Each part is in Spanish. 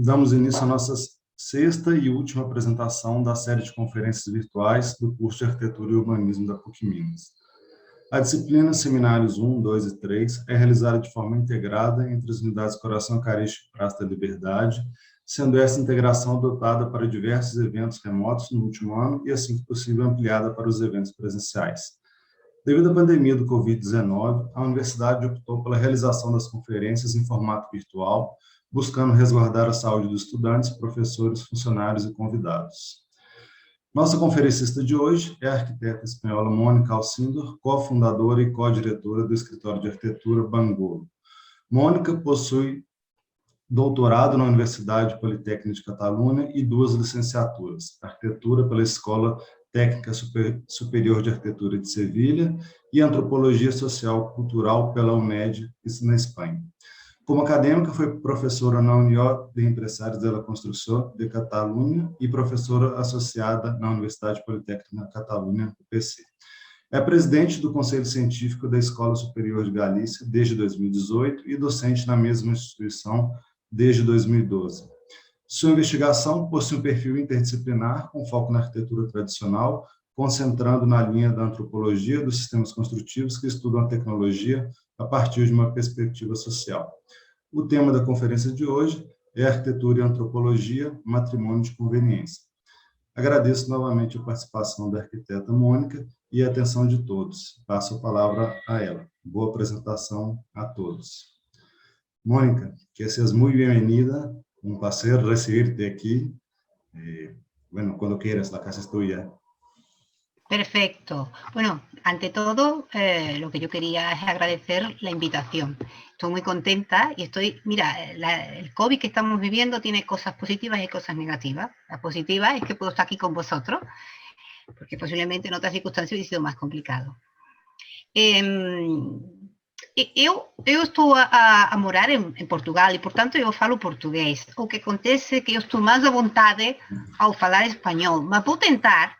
Damos início à nossa sexta e última apresentação da série de conferências virtuais do curso de Arquitetura e Urbanismo da PUC-Minas. A disciplina Seminários 1, 2 e 3 é realizada de forma integrada entre as unidades Coração Eucarístico e Praça da Liberdade, sendo essa integração adotada para diversos eventos remotos no último ano e, assim que possível, ampliada para os eventos presenciais. Devido à pandemia do Covid-19, a universidade optou pela realização das conferências em formato virtual, buscando resguardar a saúde dos estudantes, professores, funcionários e convidados. Nossa conferencista de hoje é a arquiteta espanhola Mônica Alcindor, cofundadora e co-diretora do escritório de arquitetura Bangolo. Mônica possui doutorado na Universidade Politécnica de Catalunha e 2 licenciaturas, arquitetura pela Escola Técnica Superior de Arquitetura de Sevilha e antropologia social cultural pela UNED, na Espanha. Como acadêmica, foi professora na Unió de Empresários de la Construção de Catalunha e professora associada na Universidade Politécnica de Catalunha, UPC. É presidente do Conselho Científico da Escola Superior de Galícia desde 2018 e docente na mesma instituição desde 2012. Sua investigação possui um perfil interdisciplinar com foco na arquitetura tradicional, concentrando na linha da antropologia dos sistemas construtivos que estudam a tecnologia a partir de uma perspectiva social. O tema da conferência de hoje é Arquitetura e Antropologia, Matrimônio de Conveniência. Agradeço novamente a participação da arquiteta Mônica e a atenção de todos. Passo a palavra a ela. Boa apresentação a todos. Mônica, que seas muy bienvenida, un placer recibirte aquí. Bueno, cuando quieras, la casa es tuya. Perfecto. Bueno, ante todo, lo que yo quería es agradecer la invitación. Estoy muy contenta y mira, el COVID que estamos viviendo tiene cosas positivas y cosas negativas. La positiva es que puedo estar aquí con vosotros, porque posiblemente en otras circunstancias hubiera sido más complicado. Eu estou a morar em Portugal e, portanto, eu falo português. O que acontece é que eu estou mais à vontade ao falar espanhol, mas vou tentar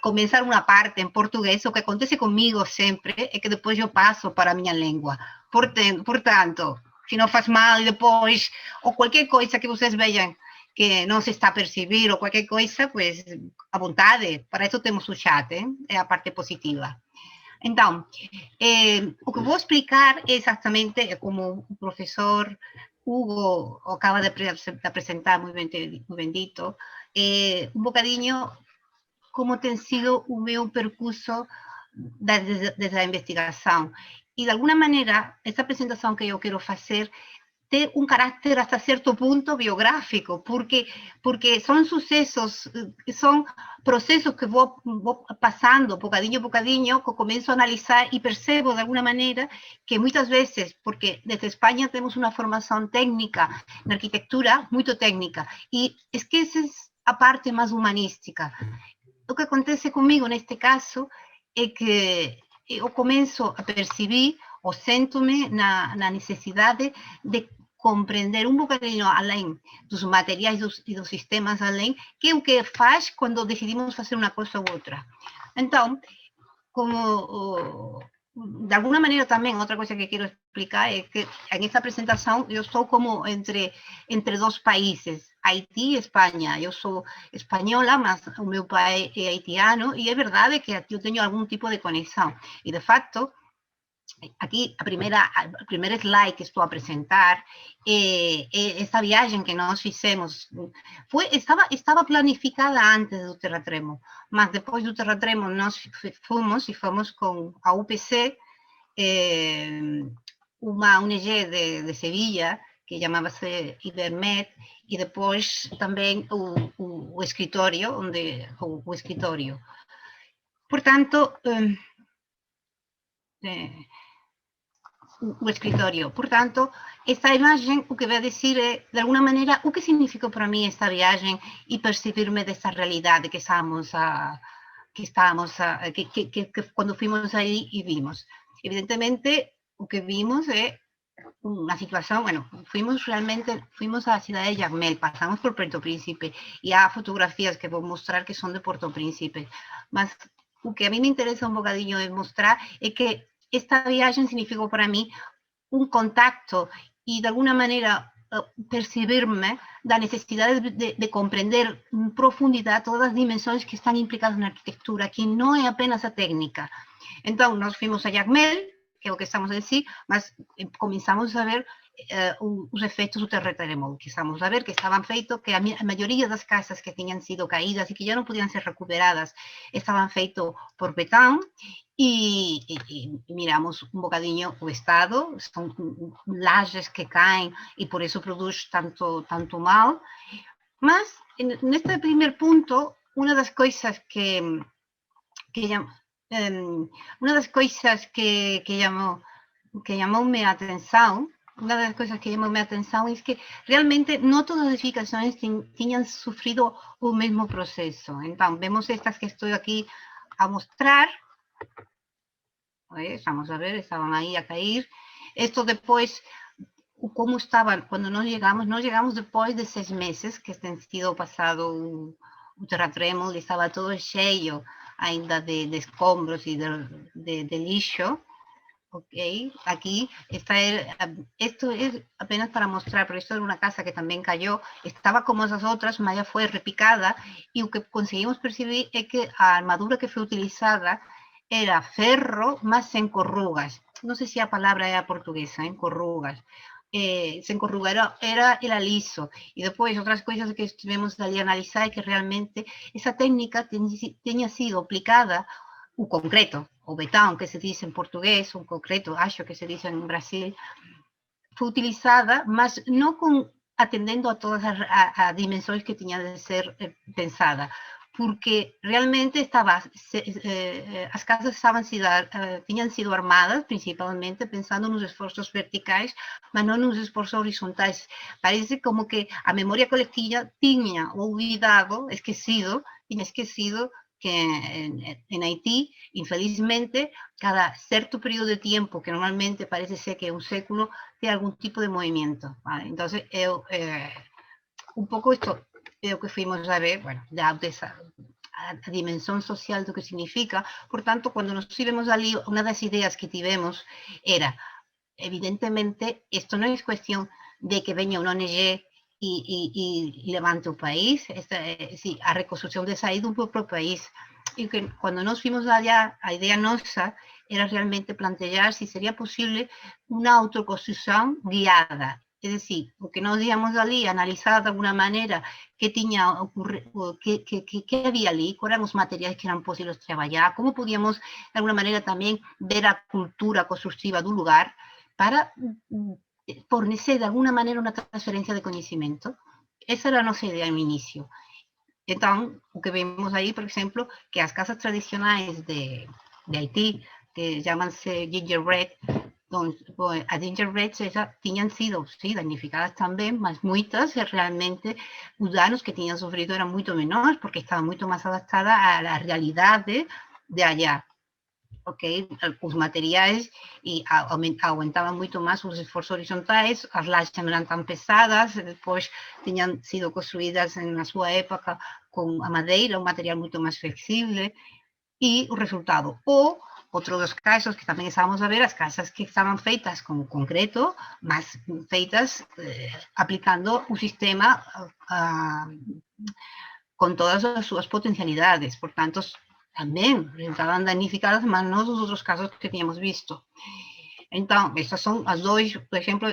começar uma parte em português. O que acontece comigo sempre é que depois eu passo para a minha língua. Portanto, se não faz mal depois, ou qualquer coisa que vocês vejam que não se está a perceber, ou qualquer coisa, pues, à vontade. Para isso temos o chat, é a parte positiva. Então, o que vou explicar é exatamente, como o professor Hugo acaba de apresentar, muito bem dito, um bocadinho como tem sido o meu percurso desde a investigação. E, de alguma maneira, essa apresentação que eu quero fazer tem um caráter hasta certo ponto biográfico, porque são sucessos, são processos que vou passando, bocadinho a bocadinho, que começo a analisar e percebo, de alguma maneira, que muitas vezes, porque desde Espanha temos uma formação técnica na arquitetura, muito técnica, e esqueces a parte mais humanística. O que acontece comigo, neste caso, é que eu começo a perceber, ou sento-me na necessidade de compreender um bocadinho além dos materiais e dos sistemas além, que é o que faz quando decidimos fazer uma coisa ou outra. Então, como de alguma maneira também, outra coisa que quero explicar é que nessa apresentação eu estou como entre dois países, Haití e Espanha. Eu sou espanhola, mas o meu pai é haitiano, e é verdade que eu tenho algum tipo de conexão. E, de fato, aqui a primeira slide que estou a apresentar essa viagem que nós fizemos estava planificada antes do terratremo, mas depois do terratremo nós fomos com a UPC, uma ONG de Sevilha que chamava-se Ibermed, e depois também o escritório, o escritório. Portanto, o escritório. Portanto, esta imagem, o que vai dizer é, de alguma maneira, o que significou para mim esta viagem e perceber-me dessa realidade que quando fomos aí e vimos. Evidentemente, o que vimos é uma situação, fuimos à cidade de Jacmel, passamos por Porto Príncipe, e há fotografias que vou mostrar que são de Porto Príncipe, mas o que a mim me interessa um bocadinho de mostrar é que esta viagem significou para mim um contacto e, de alguma maneira, perceber-me da necessidade de compreender em profundidade todas as dimensões que estão implicadas na arquitetura, que não é apenas a técnica. Então, nós fomos a Jacmel, que é o que estamos a dizer, mas começamos a ver os efeitos do terremoto, que estamos a ver que estavam feitos, que a maioria das casas que tinham sido caídas e que já não podiam ser recuperadas, estavam feitos por betão, e miramos um bocadinho o estado, são lajes que caem e por isso produz tanto mal. Mas, neste primeiro ponto, uma das coisas que chamou-me a atenção, uma das coisas que chamou-me a atenção é que realmente não todas as edificações tinham sofrido o mesmo processo. Então, vemos estas que estou aqui a mostrar. Vamos a ver, estaban aí a cair. Isto depois, como estaban, quando nós chegamos depois de 6 meses que tem sido passado o terratrêmolo, estava todo cheio ainda de escombros e de lixo. Ok, aqui esto es apenas para mostrar, pero esto era una casa que también cayó, estaba como esas otras, mas ya fue repicada, y lo que conseguimos percibir es que a armadura que fue utilizada era ferro, mas sem corrugas. No sé si la palabra era portuguesa, en corrugas. Sem corruga era liso. Y después otras cosas que estuvimos ali a analizar es que realmente esa técnica tenía sido aplicada o concreto, o betão, que se diz em português, o concreto, acho que se diz em Brasil, foi utilizada, mas não atendendo a todas as dimensões que tinha de ser pensada, porque realmente as casas tinham sido armadas, principalmente pensando nos esforços verticais, mas não nos esforços horizontais. Parece como que a memória coletiva tinha esquecido que en Haití, infelizmente, cada cierto periodo de tiempo, que normalmente parece ser que es un século, tiene algún tipo de movimiento. ¿Vale? Entonces, un poco esto es lo que fuimos a ver, bueno, a dimensión social de lo que significa. Por tanto, cuando nos vemos allí, una de las ideas que tivemos era, evidentemente, esto no es cuestión de que venga una ONG y levante o país, a reconstrucción de saída do próprio país. E que quando nós fomos allá, a ideia nossa era realmente plantear se seria possível uma autoconstrução guiada. É decir, o que nós íamos ali, analisar de alguma maneira que tinha ocorrido, que havia ali, quais eram os materiais que eram possíveis trabalhar, como podíamos, de alguma maneira, também ver a cultura construtiva do lugar para fornecer de alguna maneira uma transferência de conhecimento. Essa era a nossa ideia no início. Então, o que vemos aí, por exemplo, que as casas tradicionais de Haití, que chamam-se gingerbread, as gingerbreads tinham sido, sim, danificadas também, mas muitas realmente os danos que tinham sofrido eram muito menores, porque estavam muito mais adaptadas à realidade de allá. Okay, os materiais e aguentavam muito mais os esforços horizontais, as lajes não eram tão pesadas, depois tinham sido construídas na sua época com a madeira, um material muito mais flexível, e o resultado. Ou, outro dos casos que também estávamos a ver, as casas que estavam feitas com concreto, mas feitas aplicando o sistema com todas as suas potencialidades, portanto, também estavam danificadas, mas não dos outros casos que tínhamos visto. Então, estes são os dois, por exemplo,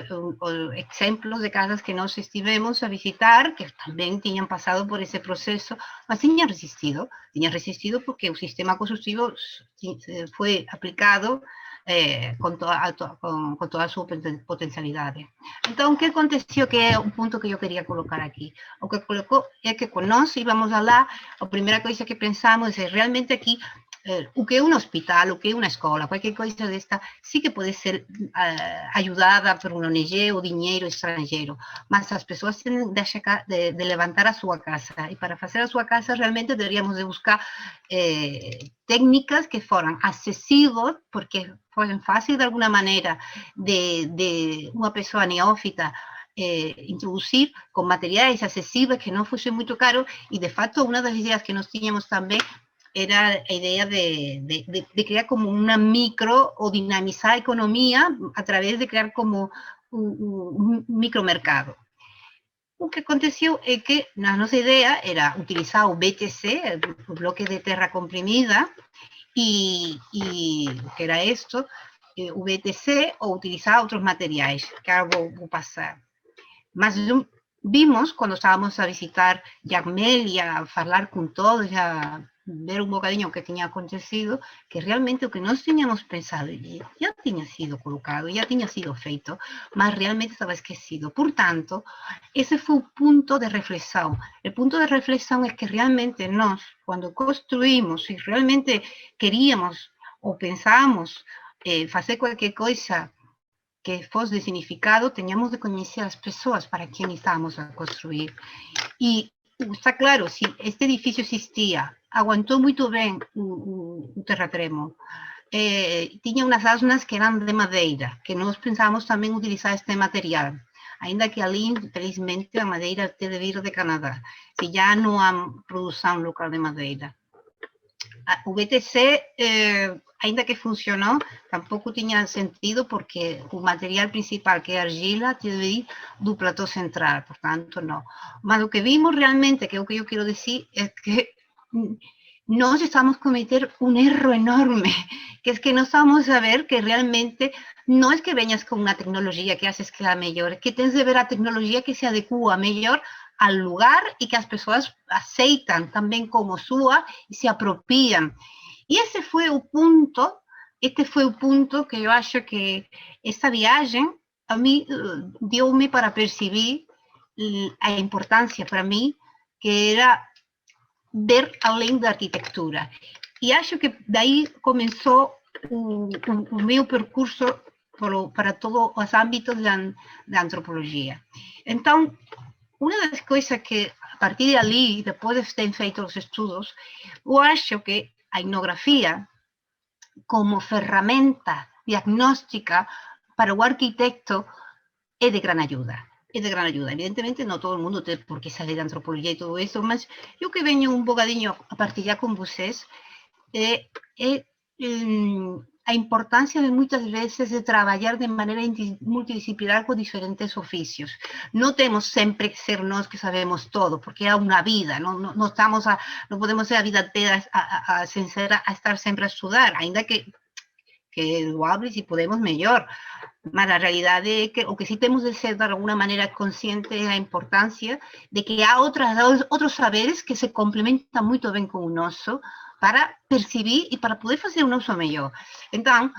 exemplos de casas que nós estivemos a visitar, que também tinham passado por esse processo, mas tinham resistido porque o sistema construtivo foi aplicado com toda a sua potencialidade. Então, o que aconteceu, que é um ponto que eu queria colocar aqui? O que colocou é que quando nós íamos lá, a primeira coisa que pensamos é realmente aqui, o que é um hospital, o que é uma escola, qualquer coisa desta, sí que pode ser ajudada por uma ONG ou dinheiro estrangeiro, mas as pessoas têm de levantar a sua casa, e para fazer a sua casa realmente deveríamos de buscar técnicas que foram acessíveis, porque fossem fáceis de alguma maneira de uma pessoa neófita introduzir com materiais acessíveis, que não fossem muito caros, e de fato uma das ideias que nós tínhamos também era a ideia de crear como una micro o dinamizar a economía a través de crear como un micromercado. o que aconteceu é que a nossa ideia era utilizar o BTC, o bloque de terra comprimida, e o que era isto, o BTC, ou utilizar outros materiais, que agora vou passar. Mas vimos, quando estávamos a visitar Jacmel e a falar com todos, a ver um bocadinho o que tinha acontecido, que realmente o que nós tínhamos pensado já tinha sido colocado, já tinha sido feito, mas realmente estava esquecido. Portanto, esse foi o ponto de reflexão. O ponto de reflexão é que realmente nós, quando construímos e realmente queríamos ou pensamos fazer qualquer coisa que fosse de significado, teníamos de conhecer as pessoas para quem estávamos a construir. E está claro, se este edifício existia, aguentou muito bem o terratremo, tinha umas asnas que eram de madeira, que nós pensávamos também utilizar este material, ainda que ali, infelizmente, a madeira tem de vir de Canadá, se já não há produção local de madeira. O BTC, ainda que funcionou, tampouco tinha sentido, porque o material principal, que é a argila, tinha de vir do platô central, portanto, não. Mas o que vimos realmente, que é o que eu quero dizer, é que nós estamos cometendo um erro enorme, que é que nós estamos a ver que realmente não é que venhas com uma tecnologia que haces que sea melhor, é que tens de ver a tecnologia que se adequa melhor ao lugar e que as pessoas aceitam também como sua e se apropriam. E esse foi o ponto, este foi o ponto que eu acho que essa viagem a mim deu-me para perceber a importância para mim, que era ver além da arquitetura. E acho que daí começou o meu percurso para todos os âmbitos da antropologia. Então, uma das coisas que, a partir de ali, depois de ter feito os estudos, eu acho que a etnografia, como ferramenta diagnóstica para o arquitecto, é de gran ajuda. É de gran ajuda. Evidentemente, não todo mundo tem por que saber de antropologia e tudo isso, mas eu que venho um bocadinho a partilhar com vocês a importância de muitas vezes de trabalhar de maneira multidisciplinar com diferentes ofícios. Não temos sempre que ser nós que sabemos todo, porque é uma vida, não podemos ser a vida inteira a estar sempre a estudar, ainda que loables e podemos melhor. Mas a realidade é que o que sí temos de ser de alguna maneira consciente é a importancia de que há outros saberes que se complementan moito ben con o noso para percibir e para poder fazer o noso mellor. Entón,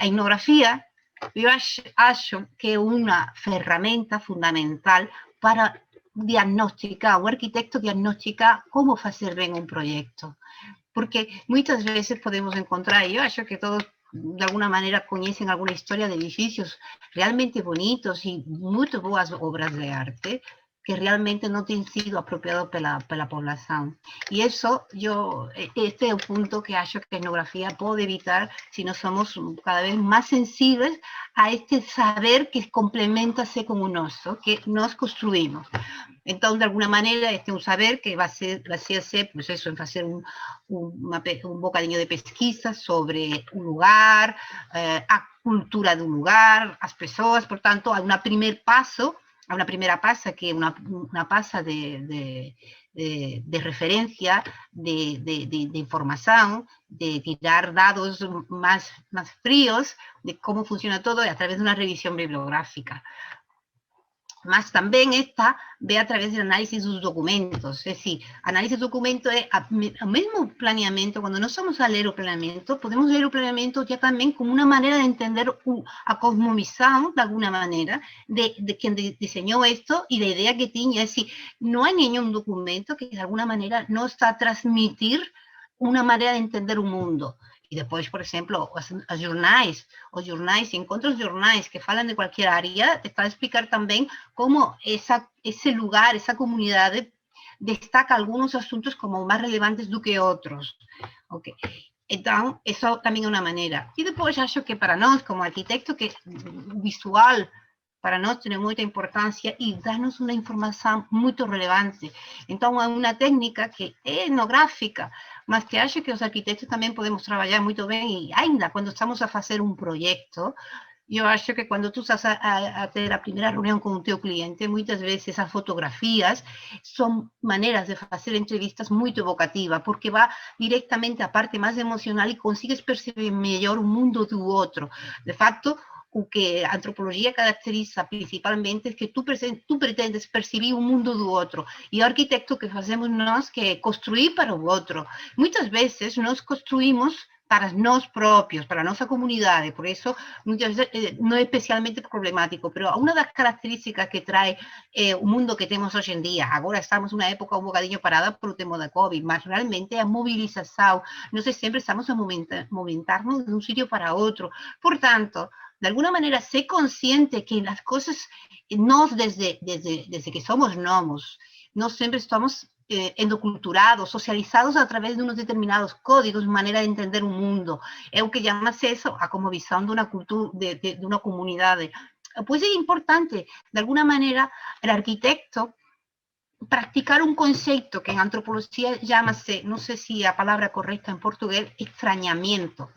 a etnografía, eu acho que é unha ferramenta fundamental para diagnosticar, o arquitecto diagnostica como facer ben un proxecto. Porque moitas veces podemos encontrar, e eu acho que todos de alguna maneira conhecem alguma história de edifícios realmente bonitos e muito boas obras de arte que realmente não têm sido apropriados pela população. E isso, este é o ponto que acho que a etnografia pode evitar se nós somos cada vez mais sensíveis a este saber que complementa-se com o nosso, que nós construímos. Então, de alguma maneira, este é um saber que vai ser pues eso, em fazer um bocadinho de pesquisa sobre o lugar, a cultura do lugar, as pessoas. Portanto, há um primeiro passo, há uma primeira passa que é uma passa de referência, de informação, de tirar dados mais frios de como funciona todo a través de uma revisão bibliográfica. Mas também esta vê através do análise dos documentos, é decir, análise do documento é o mesmo planeamento. Quando nós vamos a ler o planeamento, podemos ler o planeamento já também como uma maneira de entender a cosmovisão, de alguma maneira, de quem desenhou isto e da ideia que tinha. É decir, não há nenhum documento que, de alguma maneira, não está a transmitir uma maneira de entender o mundo. E depois, por exemplo, os jornais, encontros jornais que falam de qualquer área, está a explicar também como esse lugar, essa comunidade, destaca alguns assuntos como mais relevantes do que outros. Okay. Então, isso também é uma maneira. E depois, acho que para nós, como arquitetos, que o visual para nós tem muita importância e dá-nos uma informação muito relevante. Então, é uma técnica que é etnográfica, mas que acho que os arquitetos também podemos trabalhar muito bem, e ainda quando estamos a fazer um projeto, Eu acho que quando tu estás a ter a primeira reunião com o teu cliente, muitas vezes as fotografias são maneiras de fazer entrevistas muito evocativas, porque vai diretamente à parte mais emocional e consegues perceber melhor o mundo do outro. De fato, o que a antropologia caracteriza principalmente é que tu pretendes perceber o mundo do outro. E o arquiteto que fazemos nós que é construir para o outro. Muitas vezes nós construímos para nós próprios, para a nossa comunidade, por isso não é especialmente problemático, pero uma das características que traz o mundo que temos hoje em dia, agora estamos numa época um bocadinho parada por o tema da Covid, mas realmente a mobilização, nós sempre estamos a movimentar-nos de um sítio para outro, portanto, de alguma maneira, ser consciente que as coisas, nós desde que somos novos, nós sempre estamos endoculturados, socializados a través de unos determinados códigos, manera de entender un mundo. É o que llama-se eso a como visão de uma cultura, de uma comunidade. Pois é importante, de alguma maneira, o arquitecto practicar un concepto que en antropología llama-se, no sé si a palabra correcta en portugués, extrañamiento.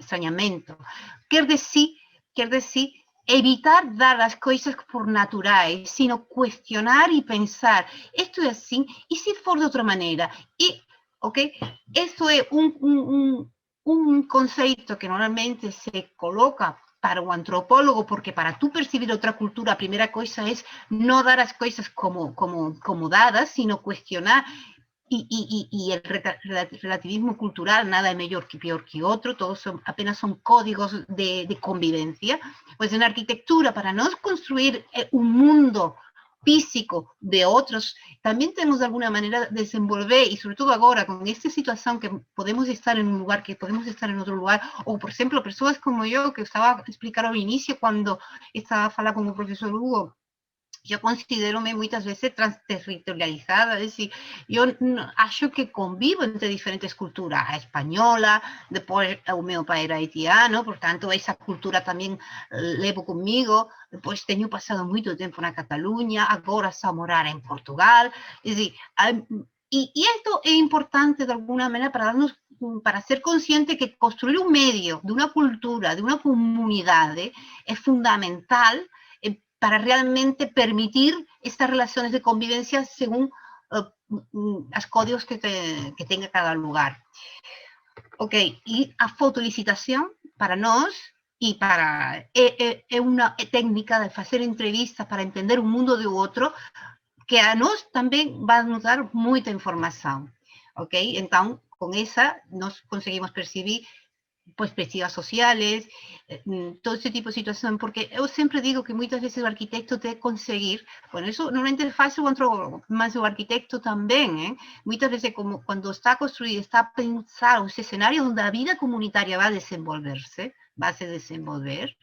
Quer decir, evitar dar as coisas por naturais, sino questionar e pensar, isto é assim, e se for de outra maneira? E, ok? Isso é um conceito que normalmente se coloca para o antropólogo, porque para tu percibir outra cultura, a primeira coisa é não dar as coisas como dadas, sino questionar. Y el relativismo cultural, nada es mejor que peor que otro, todos apenas son códigos de convivencia. Pues en arquitectura, para nos construir un mundo físico de otros, también tenemos de alguna manera desenvolver, y sobre todo ahora, con esta situación que podemos estar en un lugar, que podemos estar en otro lugar, o por ejemplo, personas como yo, que estaba a explicar al inicio cuando estaba hablando con el profesor Hugo, eu considero-me muitas vezes transterritorializada, é dicir, eu acho que convivo entre diferentes culturas, a espanhola, depois o meu pai era haitiano, portanto, essa cultura também levo comigo, depois tenho passado muito tempo na Catalunha, agora estou a morar em Portugal, é dicir, e isto é importante de alguma maneira para ser consciente que construir um medio de uma cultura, de uma comunidade, é fundamental para realmente permitir estas relaciones de convivencia según los códigos que tenga cada lugar. Ok, y a fotolicitación para nós y para é una técnica de hacer entrevistas para entender un mundo de otro que a nós también va a nos dar mucha información. Ok, entonces con esa nos conseguimos percibir perspectivas sociales, todo ese tipo de situación, porque yo siempre digo que muchas veces el arquitecto te conseguir, bueno, eso normalmente es fácil, más el arquitecto también, muchas veces como cuando está construido, está pensado un escenario donde la vida comunitaria va a desenvolverse, va a se desenvolver,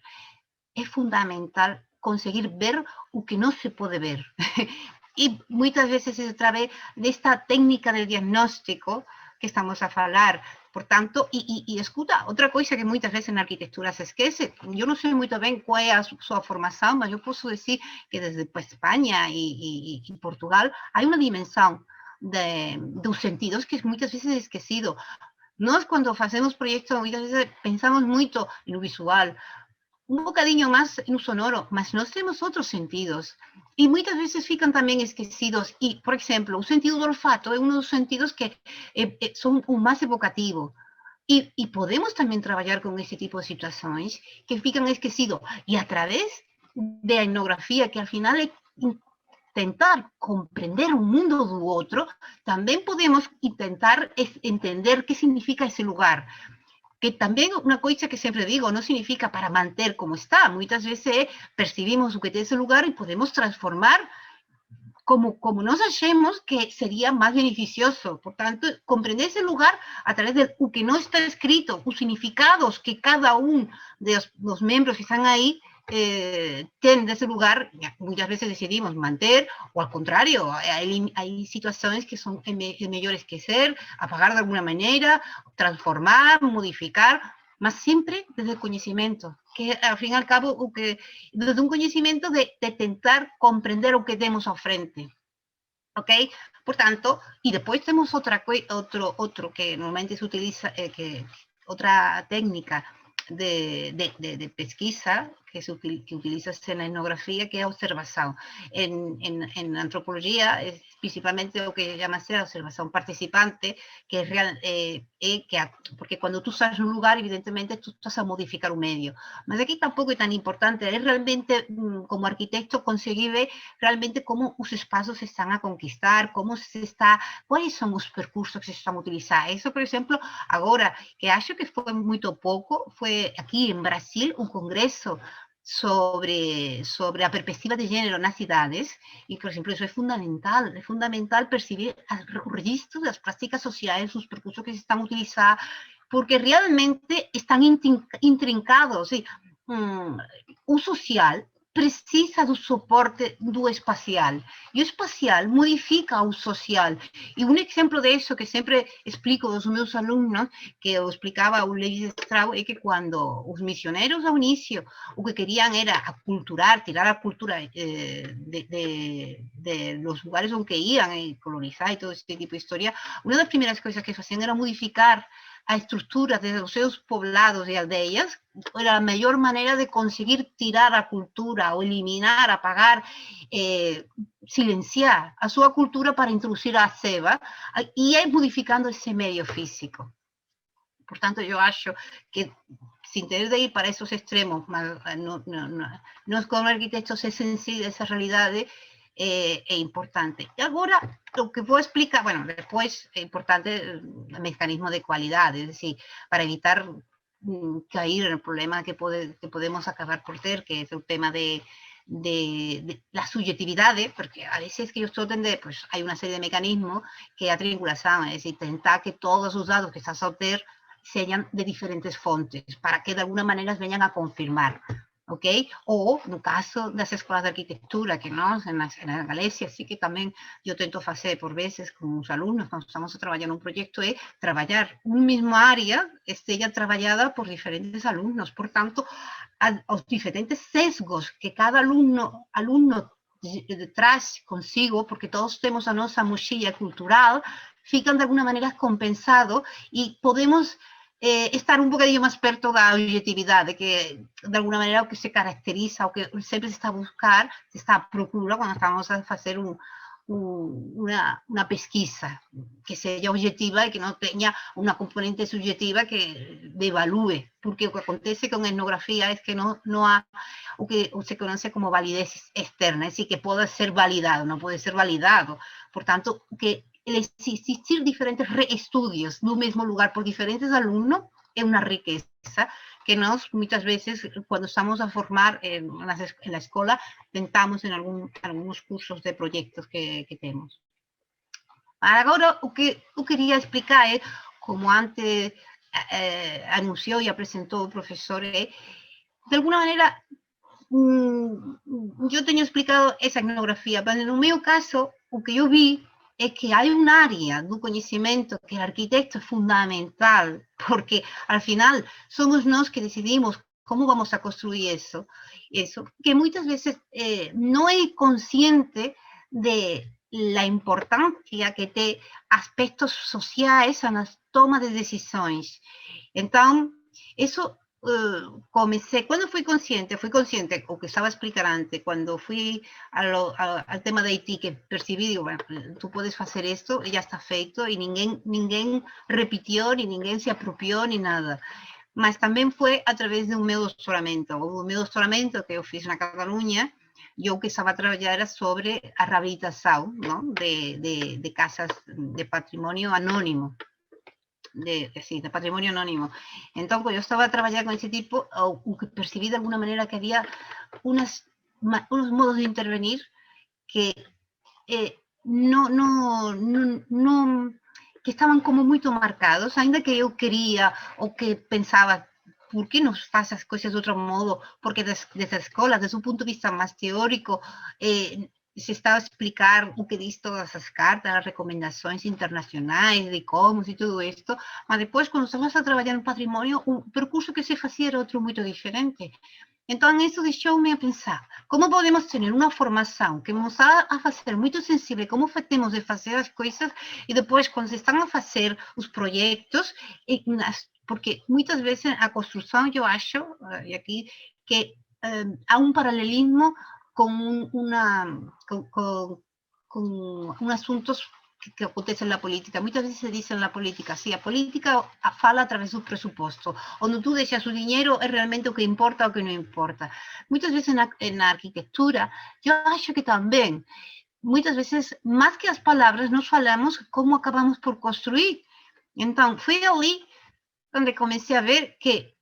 es fundamental conseguir ver lo que no se puede ver. Y muchas veces es a través de esta técnica del diagnóstico que estamos a falar. Por tanto, e escuta, outra coisa que muitas vezes na arquitetura se esquece, eu não sei muito bem qual é a sua formação, mas eu posso dizer que desde Espanha e Portugal há uma dimensão dos sentidos que muitas vezes é esquecido. Nós, quando fazemos projetos, muitas vezes pensamos muito no visual, un bocadinho más no sonoro, mas nós temos outros sentidos. E muitas vezes ficam também esquecidos. E, por exemplo, o sentido do olfato é um dos sentidos que são o mais evocativo. E podemos também trabalhar com esse tipo de situações que ficam esquecidos. E através da etnografia, que al final é tentar compreender o mundo do outro, também podemos tentar entender que significa esse lugar. Que también una cosa que siempre digo, no significa para mantener como está. Muchas veces percibimos lo que tiene ese lugar y podemos transformar como nos hacemos que sería más beneficioso. Por tanto, comprender ese lugar a través de lo que no está escrito, los significados que cada uno de los miembros que están ahí tienen de ese lugar, muchas veces decidimos mantener, o al contrario, hay situaciones que son mejor esquecer, apagar de alguna manera, transformar, modificar, mas siempre desde el conocimiento, que al fin y al cabo, desde un conocimiento de tentar comprender lo que tenemos al frente. ¿Ok? Por tanto, y después tenemos otro que normalmente se utiliza, otra técnica de pesquisa, que utiliza-se na etnografia, que é a observação. Em antropologia, principalmente o que chama-se a observação participante, que é real, porque quando tu estás num lugar, evidentemente, tu estás a modificar o medio. Mas aqui tampouco é tão importante, é realmente, como arquitecto, conseguir ver realmente como os espaços se estão a conquistar, como se está, quais são os percursos que se estão a utilizar. Isso, por exemplo, agora, que acho que foi muito pouco, foi aqui em Brasil um congresso sobre a perspectiva de género nas cidades, e, por exemplo, isso é fundamental percibir o registro das práticas sociais, os percursos que se estão a utilizar, porque realmente estão intrincados. O social precisa do suporte do espacial, e o espacial modifica o social. E um exemplo disso que sempre explico aos meus alunos, que eu explicava o Lévi Strauss, é que quando os missioneiros ao início o que queriam era aculturar, tirar a cultura de los lugares onde iam e colonizar e todo esse tipo de história, uma das primeiras coisas que faziam era modificar a estrutura de los seus poblados e aldeias. Era a melhor maneira de conseguir tirar a cultura, ou eliminar, apagar, silenciar a sua cultura para introduzir a seva, e é modificando esse meio físico. Portanto, eu acho que, sin tener de ir para esos extremos, nós como arquitectos ser sensibles a essa realidade é importante. E agora, o que vou explicar, bueno, depois é importante o mecanismo de qualidade, é decir, para evitar cair no problema que podemos acabar por ter, que é o tema de la subjetividade, porque a veces que eu estou a entender, pues hai unha serie de mecanismos que é a triangulación, é decir, tentar que todos os dados que estás a obter sejam de diferentes fontes, para que de alguna maneira venham a confirmar. Ok? Ou, no caso das escolas de arquitectura, que nós, na Galicia, sí que tamén eu tento facer por veces con os alumnos, quando estamos a traballar nun proxecto, é traballar un mesmo área, esteja traballada por diferentes alumnos. Por tanto, os diferentes sesgos que cada alumno traz consigo, porque todos temos a nosa mochila cultural, fican de alguna maneira compensados e podemos estar un bocadillo máis perto da objetividade, que de alguna maneira o que se caracteriza, o que sempre se está a buscar, se está a procura quando estamos a facer unha pesquisa que seja objetiva e que non teña unha componente subjetiva que devalúe, porque o que acontece con etnografía é que non há o que se conoce como validez externa, é dicir, que pode ser validado, non pode ser validado. Por tanto, que existir diferentes reestudios no mesmo lugar por diferentes alumnos é unha riqueza que nós, muitas vezes, quando estamos a formar na escola, tentamos en algunos cursos de proxectos que temos. Agora, o que eu queria explicar é, como antes anunciou e apresentou o profesor, de alguna maneira, eu teño explicado esa etnografía, mas no meu caso, o que eu vi é que hai un área do coñecemento que o arquitecto é fundamental, porque, al final, somos nós que decidimos como vamos a construir eso, que moitas veces non é consciente de la importancia que ten aspectos sociais na toma de decisións. Entón, eso comecei, quando fui consciente, o que estaba a explicar antes, quando fui ao tema de Haití, que percibí, digo, bueno, tú podes facer isto, e já está feito, e ninguén repitió, ni ninguén se apropiou, ni nada. Mas tamén foi a través do meu doutoramento. O meu doutoramento que eu fiz na Cataluña, eu que estaba a traballar era sobre a rehabilitação, ¿no? de casas de patrimonio anónimo. De patrimonio anónimo. Entón, eu estaba a traballar con ese tipo, o que percibí de alguna maneira que había unos modos de intervenir que que estaban como moito marcados, ainda que eu quería, ou que pensaba, por que non faz as cousas de outro modo? Porque desde a escola, desde un punto de vista máis teórico, se está a explicar o que diz todas as cartas, as recomendações internacionais de ICOMOS e tudo isto, mas depois, quando estamos a trabalhar no patrimônio, o percurso que se fazia era outro muito diferente. Então, isso deixou-me a pensar, como podemos ter uma formação que nos a fazer muito sensível como temos de fazer as coisas, e depois, quando se estão a fazer os projetos, porque muitas vezes a construção, eu acho, e aqui, que a un paralelismo con, con asuntos que acontecen na política. Muitas vezes se diz na política, sim, a política fala através do pressuposto. Onde tu deixas o dinheiro é realmente o que importa ou o que não importa. Muitas vezes na arquitetura, eu acho que também, muitas vezes, mais que as palavras, nós falamos como acabamos por construir. Então, foi ali onde comecei a ver que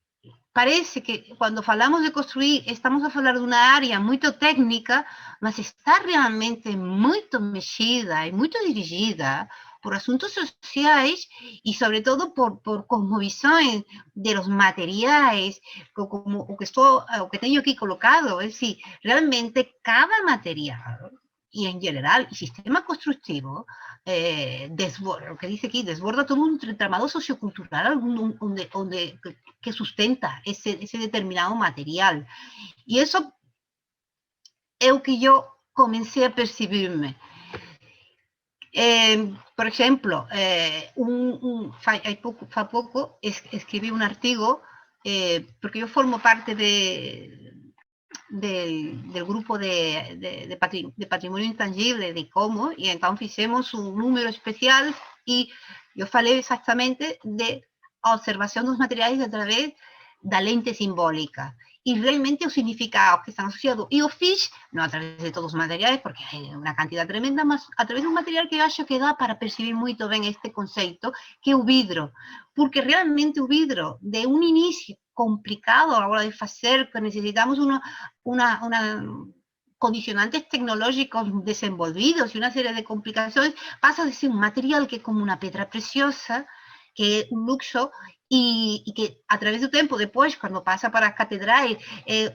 parece que quando falamos de construir, estamos a falar de uma área muito técnica, mas está realmente muito mexida e muito dirigida por assuntos sociais e, sobretudo, por cosmovisões de los materiais, como o que tenho aqui colocado. É decir, realmente cada material y en general el sistema constructivo desborda, lo que dice aquí, desborda todo un entramado sociocultural que sustenta ese determinado material. Y eso es lo que yo comencé a percibirme. Por ejemplo, fa poco escribí un artículo, porque yo formo parte del grupo de patrimonio intangible de ICOMOS, y entonces hicimos un número especial y yo falei exactamente de observación dos materiais a través da lente simbólica y realmente os significados que están asociados. E o fiz, non a través de todos os materiais, porque hai unha cantidad tremenda, mas a través dun material que eu acho que dá para percibir moito ben este conceito, que é o vidro. Porque realmente o vidro, de un inicio complicado a la hora de facer, que necesitamos condicionantes tecnológicos desenvolvidos y una serie de complicaciones, pasa de ser un material que es como una pedra preciosa, que é un luxo, e que a través do tempo, depois, quando passa para as catedrais,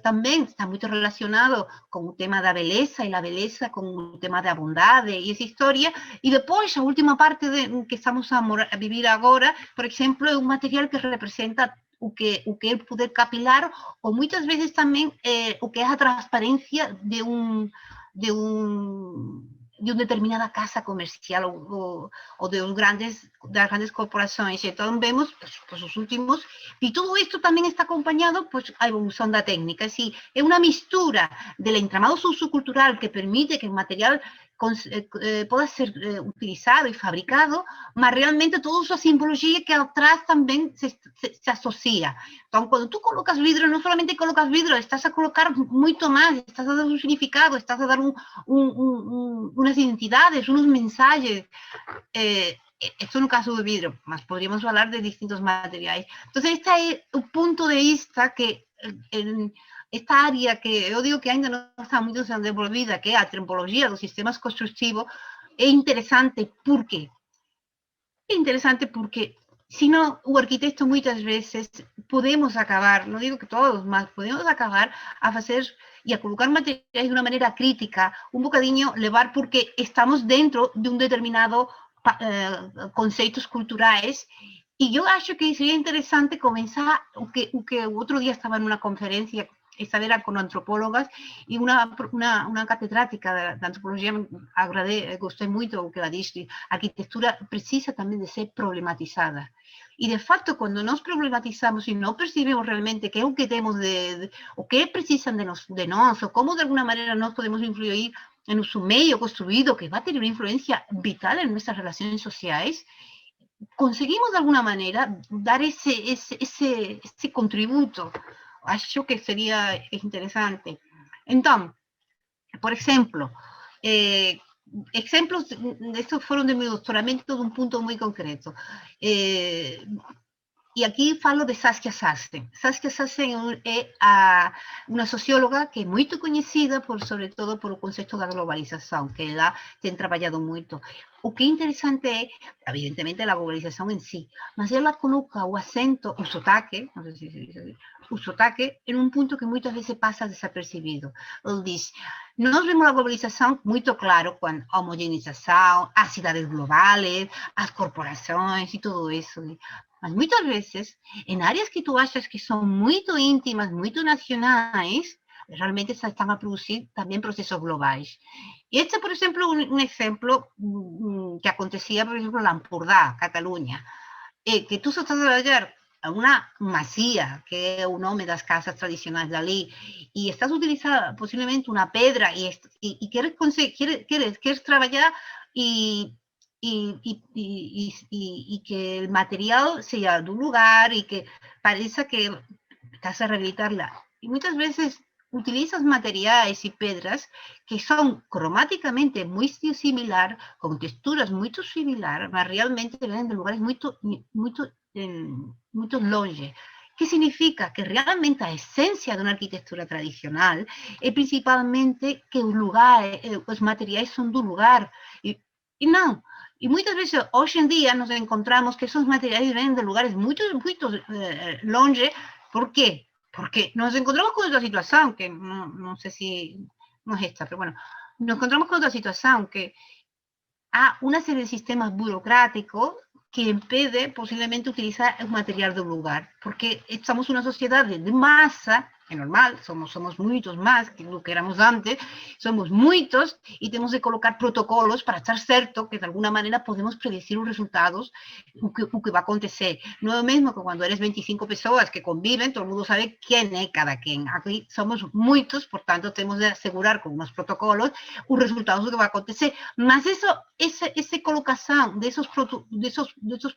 também está muito relacionado com o tema da beleza, e a beleza com o tema da bondade, e essa história. E depois, a última parte que estamos a vivir agora, por exemplo, é um material que representa o que é o poder capilar, ou muitas vezes também o que é a transparência de uma determinada casa comercial o de das grandes corporações. Então, vemos pues, os últimos, e tudo isto também está acompañado pues, a evolução da técnica. É decir, é uma mistura del entramado sociocultural que permite que o material pueda ser utilizado y fabricado, mas realmente toda esa simbología que atrás también se asocia. Entonces, cuando tú colocas vidro, no solamente colocas vidro, estás a colocar mucho más, estás a dar un significado, estás a dar unas identidades, unos mensajes. Esto en un caso de vidro, mas podríamos hablar de distintos materiales. Entonces, este es un punto de vista que esta área que eu digo que ainda non está moito desenvolvida, que é a antropologia dos sistemas constructivos, é interesante. Por qué? É interesante porque, se non, o arquitecto moitas veces podemos acabar, non digo que todos, mas podemos acabar a facer e a colocar materiais de unha maneira crítica, un bocadiño levar porque estamos dentro de un determinado conceitos culturais. E eu acho que sería interesante comenzar o que o outro día estaba nunha conferencia, esta era con antropólogas, e unha catedrática de antropologia, gostei moito o que ela disse. A arquitectura precisa tamén de ser problematizada. E, de facto, cando nós problematizamos e non percibimos realmente que é o que temos o que precisan de nós, ou como de alguna maneira nós podemos influir en noso meio construído, que vai ter unha influencia vital en nuestras relaciones sociais, conseguimos de alguna maneira dar ese contributo. Acho que sería interesante. Entonces, por ejemplo, ejemplos de estos fueron de mi doctoramento de un punto muy concreto. Y aquí falo de Saskia Sassen. Saskia Sassen é unha socióloga que é moito coñecida, sobre todo por o concepto da globalización, que ela ten traballado moito. O que é interesante é, evidentemente, a globalización en sí, mas ela coloca o acento, o sotaque, non sei se dice así, o sotaque en un punto que moitas veces pasa desapercibido. Ele diz, nós vemos a globalización moito claro con a homogeneización, as cidades globales, as corporações e todo isso. Mas muitas vezes, em áreas que tu achas que são muito íntimas, muito nacionais, realmente se estão a produzir também processos globais. E este, por exemplo, um exemplo que acontecia, por exemplo, em Lampurdá, Catalunha, que tu só estás a trabalhar una masía, que é o nome das casas tradicionais dali, e estás a utilizar posiblemente uma pedra e queres trabalhar y que el material sea de un lugar y que parezca que estás a rehabilitarla. Y muchas veces utilizas materiales y piedras que son cromáticamente muy similar, con texturas muy similar, pero realmente vienen de lugares muy longe. ¿Qué significa? Que realmente la esencia de una arquitectura tradicional es principalmente que un lugar, los materiales son de un lugar. Y no, y muchas veces hoy en día nos encontramos que esos materiales vienen de lugares muy longe. ¿Por qué? Porque nos encontramos con otra situación, que no sé si no es esta, pero bueno, nos encontramos con otra situación, que hay una serie de sistemas burocráticos que impide posiblemente utilizar el material de un lugar, porque estamos en una sociedad de masa, é normal, somos muitos más que lo que éramos antes, somos muitos e temos de colocar protocolos para estar certo que de alguna maneira podemos predecir os resultados, o que vai acontecer. Non é o mesmo que quando eres 25 persoas que conviven, todo mundo sabe quen é cada quen. Aquí somos muitos, por tanto, temos de asegurar con unos protocolos os resultados do que vai acontecer. Mas esa colocación de esos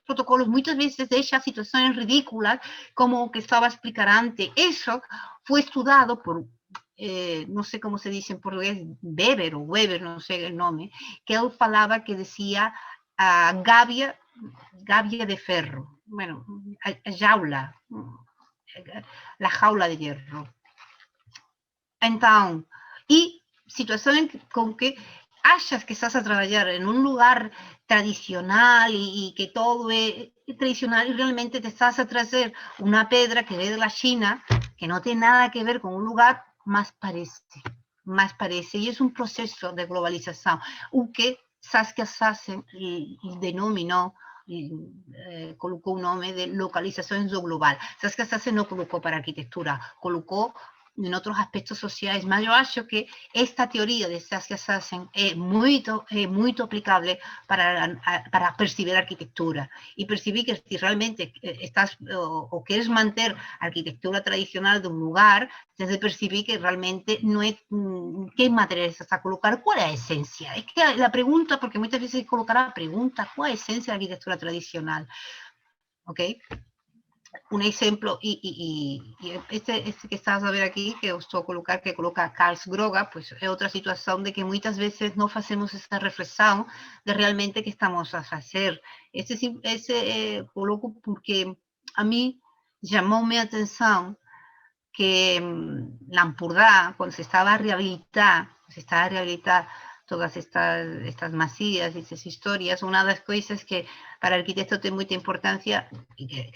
protocolos muchas veces deixa situaciones ridículas, como o que estaba a explicar antes. Eso fue estudiado por, no sé cómo se dice en portugués, Weber, no sé el nombre, que él falaba que decía gavia de ferro, bueno, a jaula, la jaula de hierro. Então, e situações com que achas que estás a trabalhar em um lugar tradicional e que todo é tradicional e realmente te estás a trazer uma pedra que vem da China, que não tem nada a ver com um lugar, mas parece. E é um processo de globalização. O que Saskia Sassen denominou, colocou o nome de localização global. Saskia Sassen não colocou para arquitetura, colocou en otros aspectos sociales, mas yo acho que esta teoría de Saskia Sassen es muy aplicable para percibir arquitectura y percibir que si realmente estás o quieres mantener arquitectura tradicional de un lugar, tienes de percibir que realmente no es qué materiales estás a colocar, cuál es la esencia. Es que la pregunta, porque muchas veces colocar la pregunta, ¿cuál es la esencia de la arquitectura tradicional? ¿Ok? Un exemplo, este que estás a ver aquí, que eu estou a colocar, que coloca Karlsgroga, pues é outra situación de que muitas veces non facemos esa reflexión de realmente que estamos a facer. Ese coloco porque a mí chamoume a atención que l'Empordà, cuando se estaba a rehabilitar todas estas masías y estas historias, una de las cosas que para el arquitecto tiene mucha importancia y que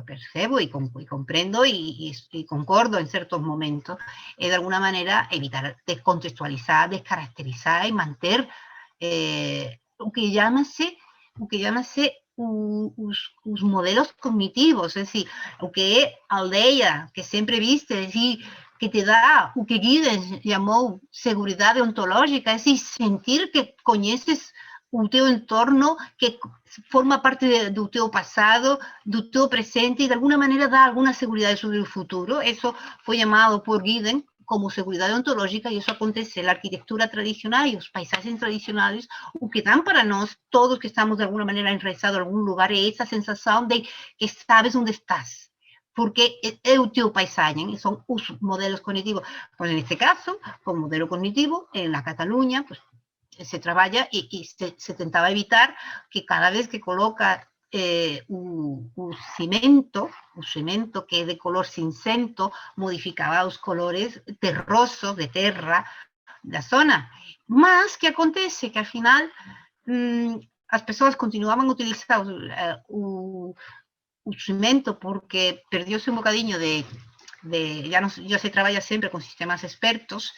percebo y comprendo y concordo en ciertos momentos, es de alguna manera evitar descontextualizar, descaracterizar y mantener lo que llámase os modelos cognitivos, es decir, o que é aldeia, que sempre viste, es decir, que te dá o que Giddens chamou seguridade ontológica, é decir, sentir que coñeces o teu entorno, que forma parte do teu passado, do teu presente, e de alguna maneira dá alguma seguridade sobre o futuro. Eso foi chamado por Giddens como seguridade ontológica, e isso acontece na arquitectura tradicional e os paisagens tradicionais, o que dan para nós, todos que estamos de alguma maneira enraizados em algum lugar, é essa sensação de que sabes onde estás, porque é o teu paisagem, são os modelos cognitivos. Pues neste caso, o modelo cognitivo, na Cataluña, pues, se trabalha e se tentava evitar que cada vez que coloca o cimento que é de color cinzento, modificaba os colores terrosos de terra da zona. Mas que acontece? Que, ao final, as pessoas continuaban a utilizar o cimento porque perdióse un bocadiño ya se traballa sempre con sistemas expertos,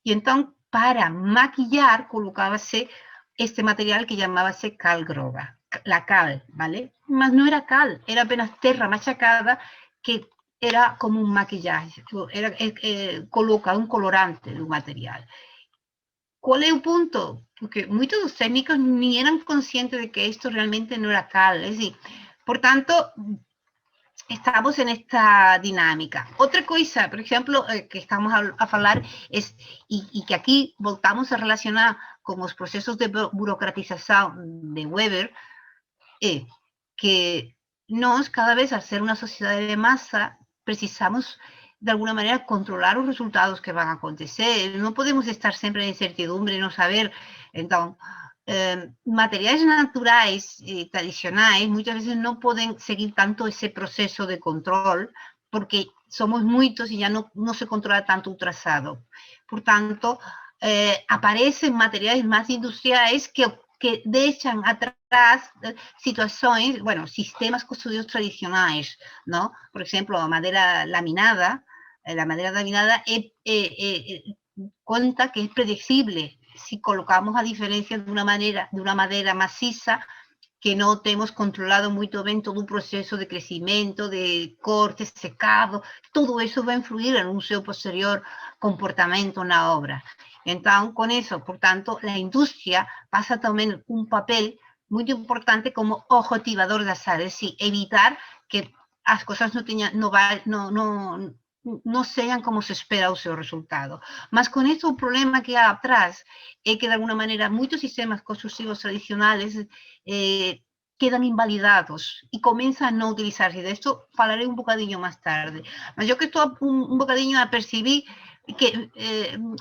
e entón, para maquillar, colocábase este material que llamábase calgroga, la cal, ¿vale? Mas no era cal, era apenas terra machacada que era como un maquillaje, coloca un colorante do material. ¿Cuál é o punto? Porque muchos dos técnicos ni eran conscientes de que esto realmente no era cal, es decir, por tanto, estamos en esta dinámica. Otra cosa, por ejemplo, que estamos a hablar es, y que aquí voltamos a relacionar con los procesos de burocratización de Weber, es que nos, cada vez al ser una sociedad de masa, precisamos de alguna manera controlar los resultados que van a acontecer. No podemos estar siempre en incertidumbre, no saber. Entonces, materiais naturais tradicionais muchas veces no pueden seguir tanto ese proceso de control porque somos muchos y ya no se controla tanto un trazado. Por tanto, aparecen materiales más industriales que dejan atrás situaciones, bueno, sistemas construidos tradicionales, ¿no? Por ejemplo, la madera laminada cuenta que es predecible si colocamos a diferencia de una madera maciza que no tenemos controlado muy bien todo un proceso de crecimiento, de corte, secado, todo eso va a influir en un seu posterior comportamiento en la obra. Entonces, con eso, por tanto, la industria pasa también un papel muy importante como objetivador das áreas, es decir, evitar que as cosas no sean como se espera o seu resultado. Mas con esto o problema que há atrás é que, de alguna maneira, muchos sistemas constructivos tradicionales quedan invalidados y comienzan a no utilizarse. De esto hablaré un bocadillo más tarde. Mas yo que estoy un bocadillo a percibir que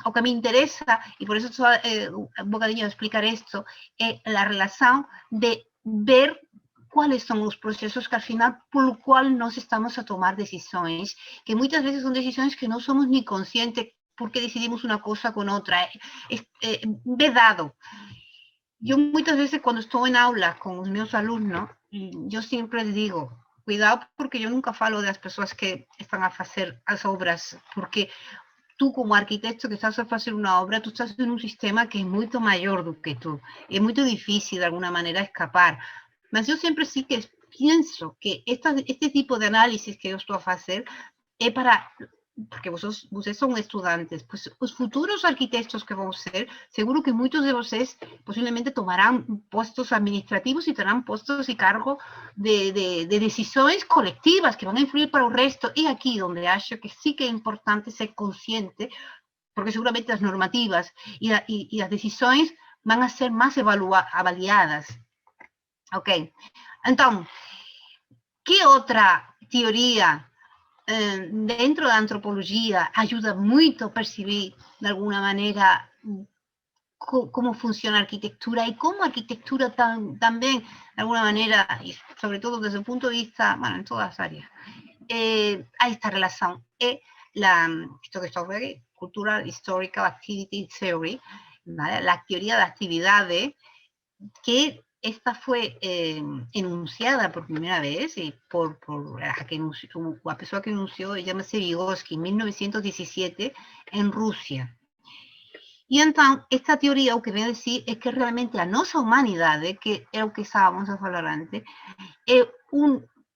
o que me interesa, y por eso estoy un bocadillo a explicar esto, es la relación de ver cuáles son los procesos que al final por lo cual nos estamos a tomar decisiones, que muchas veces son decisiones que no somos ni conscientes porque decidimos una cosa con otra, es vedado. Yo muchas veces cuando estoy en aula con los meus alumnos, yo siempre les digo, cuidado porque yo nunca falo de las personas que están a hacer las obras, porque tú como arquitecto que estás a hacer una obra, tú estás en un sistema que es mucho mayor do que tú, es muy difícil de alguna manera escapar. Mas yo siempre sí que pienso que este tipo de análisis que yo estoy a hacer es para, porque vosotros son estudiantes, pues los futuros arquitectos que vão ser, seguro que muchos de vocês posiblemente tomarán puestos administrativos y tendrán puestos y cargo de decisiones colectivas que van a influir para el resto. Y aquí donde acho que sí que es importante ser consciente, porque seguramente las normativas y las decisiones van a ser más avaliadas. Ok, entonces, ¿qué otra teoría dentro da antropologia ajuda muito a perceber, de alguma maneira, como funciona a arquitectura e como a arquitectura também, de alguma maneira, e sobretudo desde o ponto de vista, bueno, en todas as áreas, há esta relação. É isto que estou vendo aqui, Cultural Historical Activity Theory, ¿vale? La teoría de actividade, que esta fue enunciada por primera vez por la persona que enunció, llama-se Vygotsky, en 1917, en Rusia. Y entonces, esta teoría lo que viene a decir es que realmente la nuestra humanidad, que es lo que estábamos a hablar antes,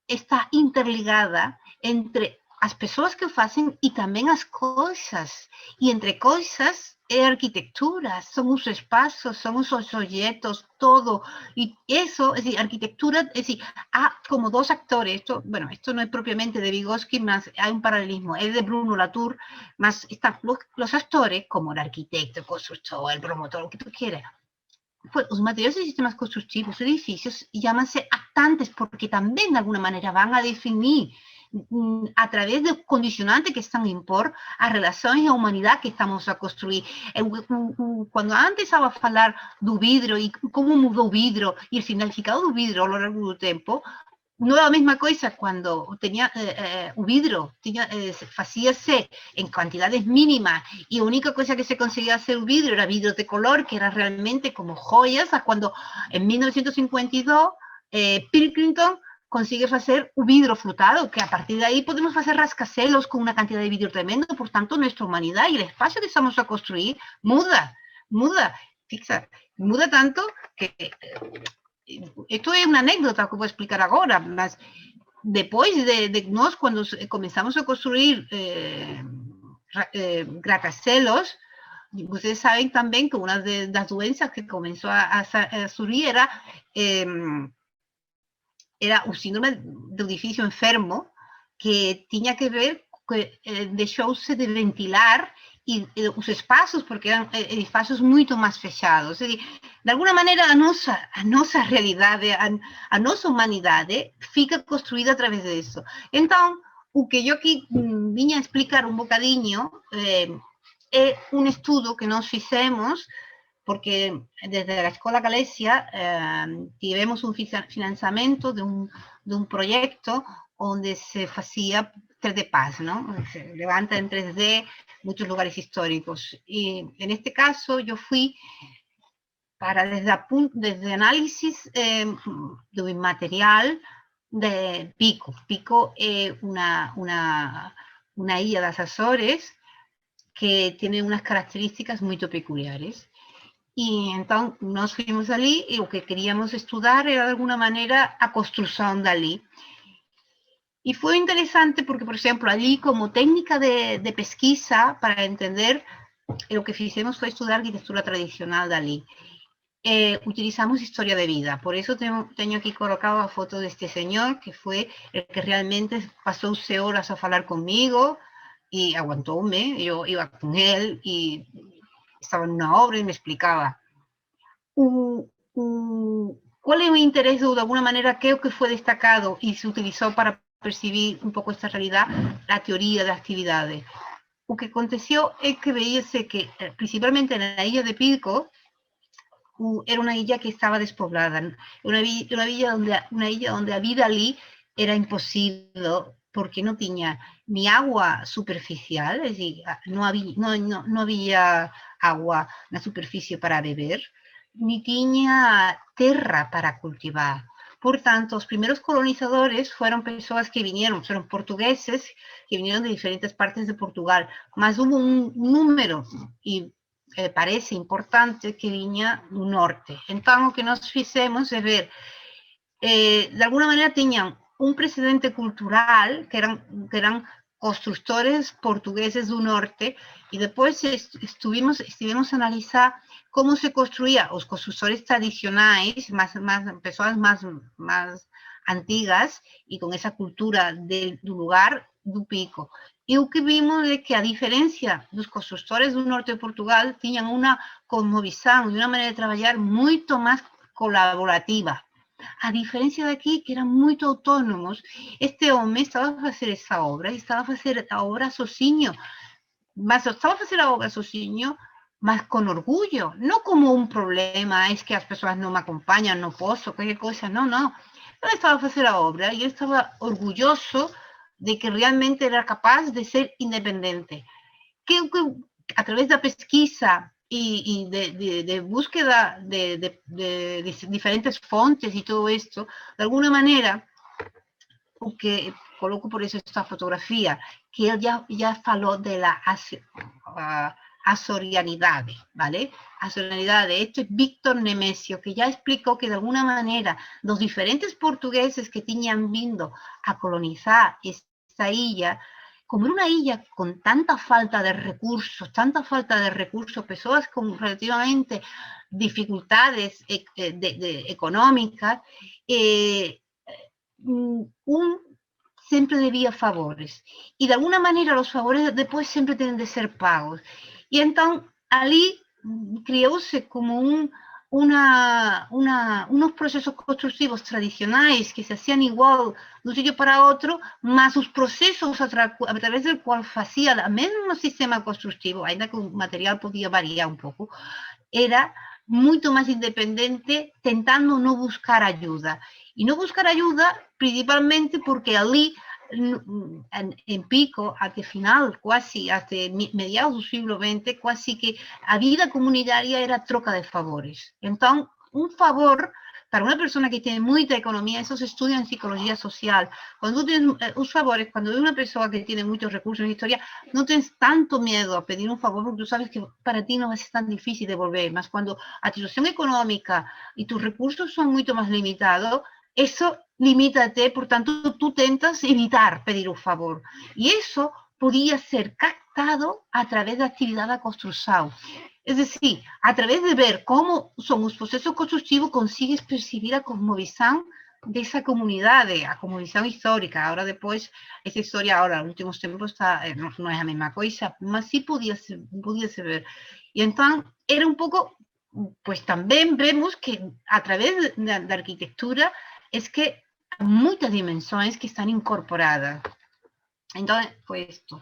está interligada entre as pessoas que o fazem e também as coisas. E entre coisas é arquitectura, são os espaços, são os objetos, todo. E isso, es decir, arquitectura, es decir, há como dos actores, esto no es propiamente de Vygotsky, mas hay un paralelismo, es de Bruno Latour, mas están los actores, como el arquitecto, el constructor, el promotor, lo que tú quieras. Pues los materiales de sistemas constructivos, edificios, llámanse actantes porque también de alguna manera van a definir a través de condicionantes que están a impor a relações e a humanidade que estamos a construir. Quando antes estava a falar do vidro e como mudou o vidro e o significado do vidro ao longo do tempo, não é a mesma coisa quando o vidro fazia-se em quantidades mínimas e a única coisa que se conseguia hacer o vidro era vidro de color, que era realmente como joias, a quando em 1952 Pilkington consigue fazer o vidro flotado, que a partir de aí podemos fazer rascacielos com uma quantidade de vidro tremendo, por tanto, nossa humanidade e o espaço que estamos a construir muda, muda tanto que esto es una anécdota que voy a explicar ahora, mas después de nós, cuando comenzamos a construir gracacelos, ustedes saben también que una de las doenças que comenzó a surgir era o síndrome de edificio enfermo, que tinha que ver que deixou-se de ventilar e os espaços, porque eram espaços muito mais fechados. De alguma maneira, a nossa realidade, a nossa humanidade fica construída através disso. Então, o que eu aqui vinha a explicar um bocadinho é um estudo que nós fizemos, porque desde a Escola Galecia tivemos um financiamento de um projeto onde se fazia 3D Paz, ¿no? Se levanta en 3D muchos lugares históricos. Y en este caso yo fui para desde análisis do inmaterial de Pico. Pico es una isla das Azores que tiene unas características muy peculiares. Y entonces nos fuimos allí y lo que queríamos estudiar era de alguna manera a construcción de allí. Y fue interesante porque, por ejemplo, allí como técnica de pesquisa, para entender, lo que hicimos fue estudiar arquitectura tradicional de allí. Utilizamos historia de vida, por eso tengo aquí colocado la foto de este señor, que fue el que realmente pasó 11 horas a hablar conmigo y aguantóme, yo iba con él y estaba en una obra y me explicaba. ¿Cuál es mi interés o de alguna manera qué que fue destacado y se utilizó para percibir un pouco esta realidade, a teoria da actividade? O que aconteceu é que veíase que, principalmente na ilha de Pico, era uma ilha que estava despoblada, uma ilha onde a vida ali era impossível, porque não tinha ni água superficial, é decir, não havia água na superfície para beber, ni tinha terra para cultivar. Por tanto, los primeros colonizadores fueron personas que vinieron, fueron portugueses que vinieron de diferentes partes de Portugal, mas hubo un número, y parece importante, que venía del norte. Entonces, lo que nos hicimos es ver, de alguna manera tenían un precedente cultural, que eran constructores portugueses del norte, y después estuvimos a analizar cómo se construía los constructores tradicionales, personas más antiguas y con esa cultura del lugar do Pico. Y lo que vimos es que, a diferencia de los constructores del norte de Portugal, tenían una cosmovisión y una manera de trabajar mucho más colaborativa. A diferencia de aquí, que eran muy autónomos, este hombre estaba a hacer esa obra y estaba a hacer la obra sozinho, mas estaba a hacer la obra sozinho, mas con orgullo, no como un problema, es que las personas no me acompañan, no puedo, cualquier cosa, no. Él estaba a hacer la obra y él estaba orgulloso de que realmente era capaz de ser independiente. Que a través de la pesquisa y de búsqueda de diferentes fuentes y todo esto, de alguna manera, porque coloco por eso esta fotografía, que él ya faló de la azorianidad, ¿vale? Azorianidad. Esto es Víctor Nemesio, que ya explicó que de alguna manera los diferentes portugueses que tenían vindo a colonizar esta isla, como era una isla con tanta falta de recursos, personas con relativamente dificultades económicas, siempre debía favores. Y de alguna manera los favores después siempre tienen de ser pagos. Y entonces, allí creóse como unos procesos constructivos tradicionales que se hacían igual de un sitio para otro, más los procesos a través del cual hacía el mismo sistema constructivo, ainda que el material podía variar un poco, era mucho más independiente, tentando no buscar ayuda. Y no buscar ayuda principalmente porque allí, en Pico, hasta final, casi hasta mediados del siglo XX, casi que la vida comunitaria era troca de favores. Entonces, un favor para una persona que tiene mucha economía, eso se estudia en psicología social. Cuando tú tienes los favores, cuando hay una persona que tiene muchos recursos en historia, no tienes tanto miedo a pedir un favor porque tú sabes que para ti no va a ser tan difícil devolver. Más cuando la situación económica y tus recursos son mucho más limitados, eso limítate, por tanto, tú tentas evitar pedir un favor. Y eso podía ser captado a través de actividad de construcción. Es decir, a través de ver cómo son los procesos constructivos, consigues percibir a cosmovisión dessa comunidade, a comunicação histórica. Agora depois, essa história agora, nos últimos tempos, não é a mesma coisa, mas sim podia se ver. E então, era um pouco, pues também vemos que, a través da arquitetura, é que há muitas dimensões que estão incorporadas. Então, foi isto.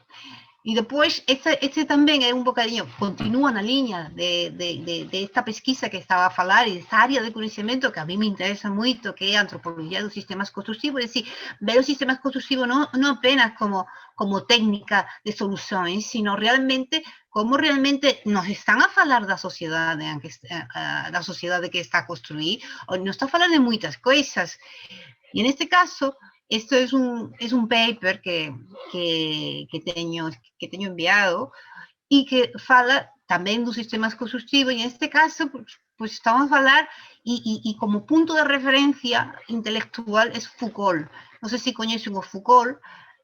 E depois, esse também é um bocadinho, continua na linha de esta pesquisa que estava a falar, e essa área de conhecimento que a mim me interessa muito, que é a antropologia dos sistemas construtivos, é decir, ver os sistemas construtivos não apenas como técnica de soluções, sino realmente como realmente nos estão a falar da sociedade que está a construir, ou nos está a falar de muitas coisas. E neste caso, esto es un paper que tengo enviado y que fala también dos sistemas constructivos, y en este caso pues estamos a hablar y como punto de referencia intelectual es Foucault. No sé si conocen a Foucault,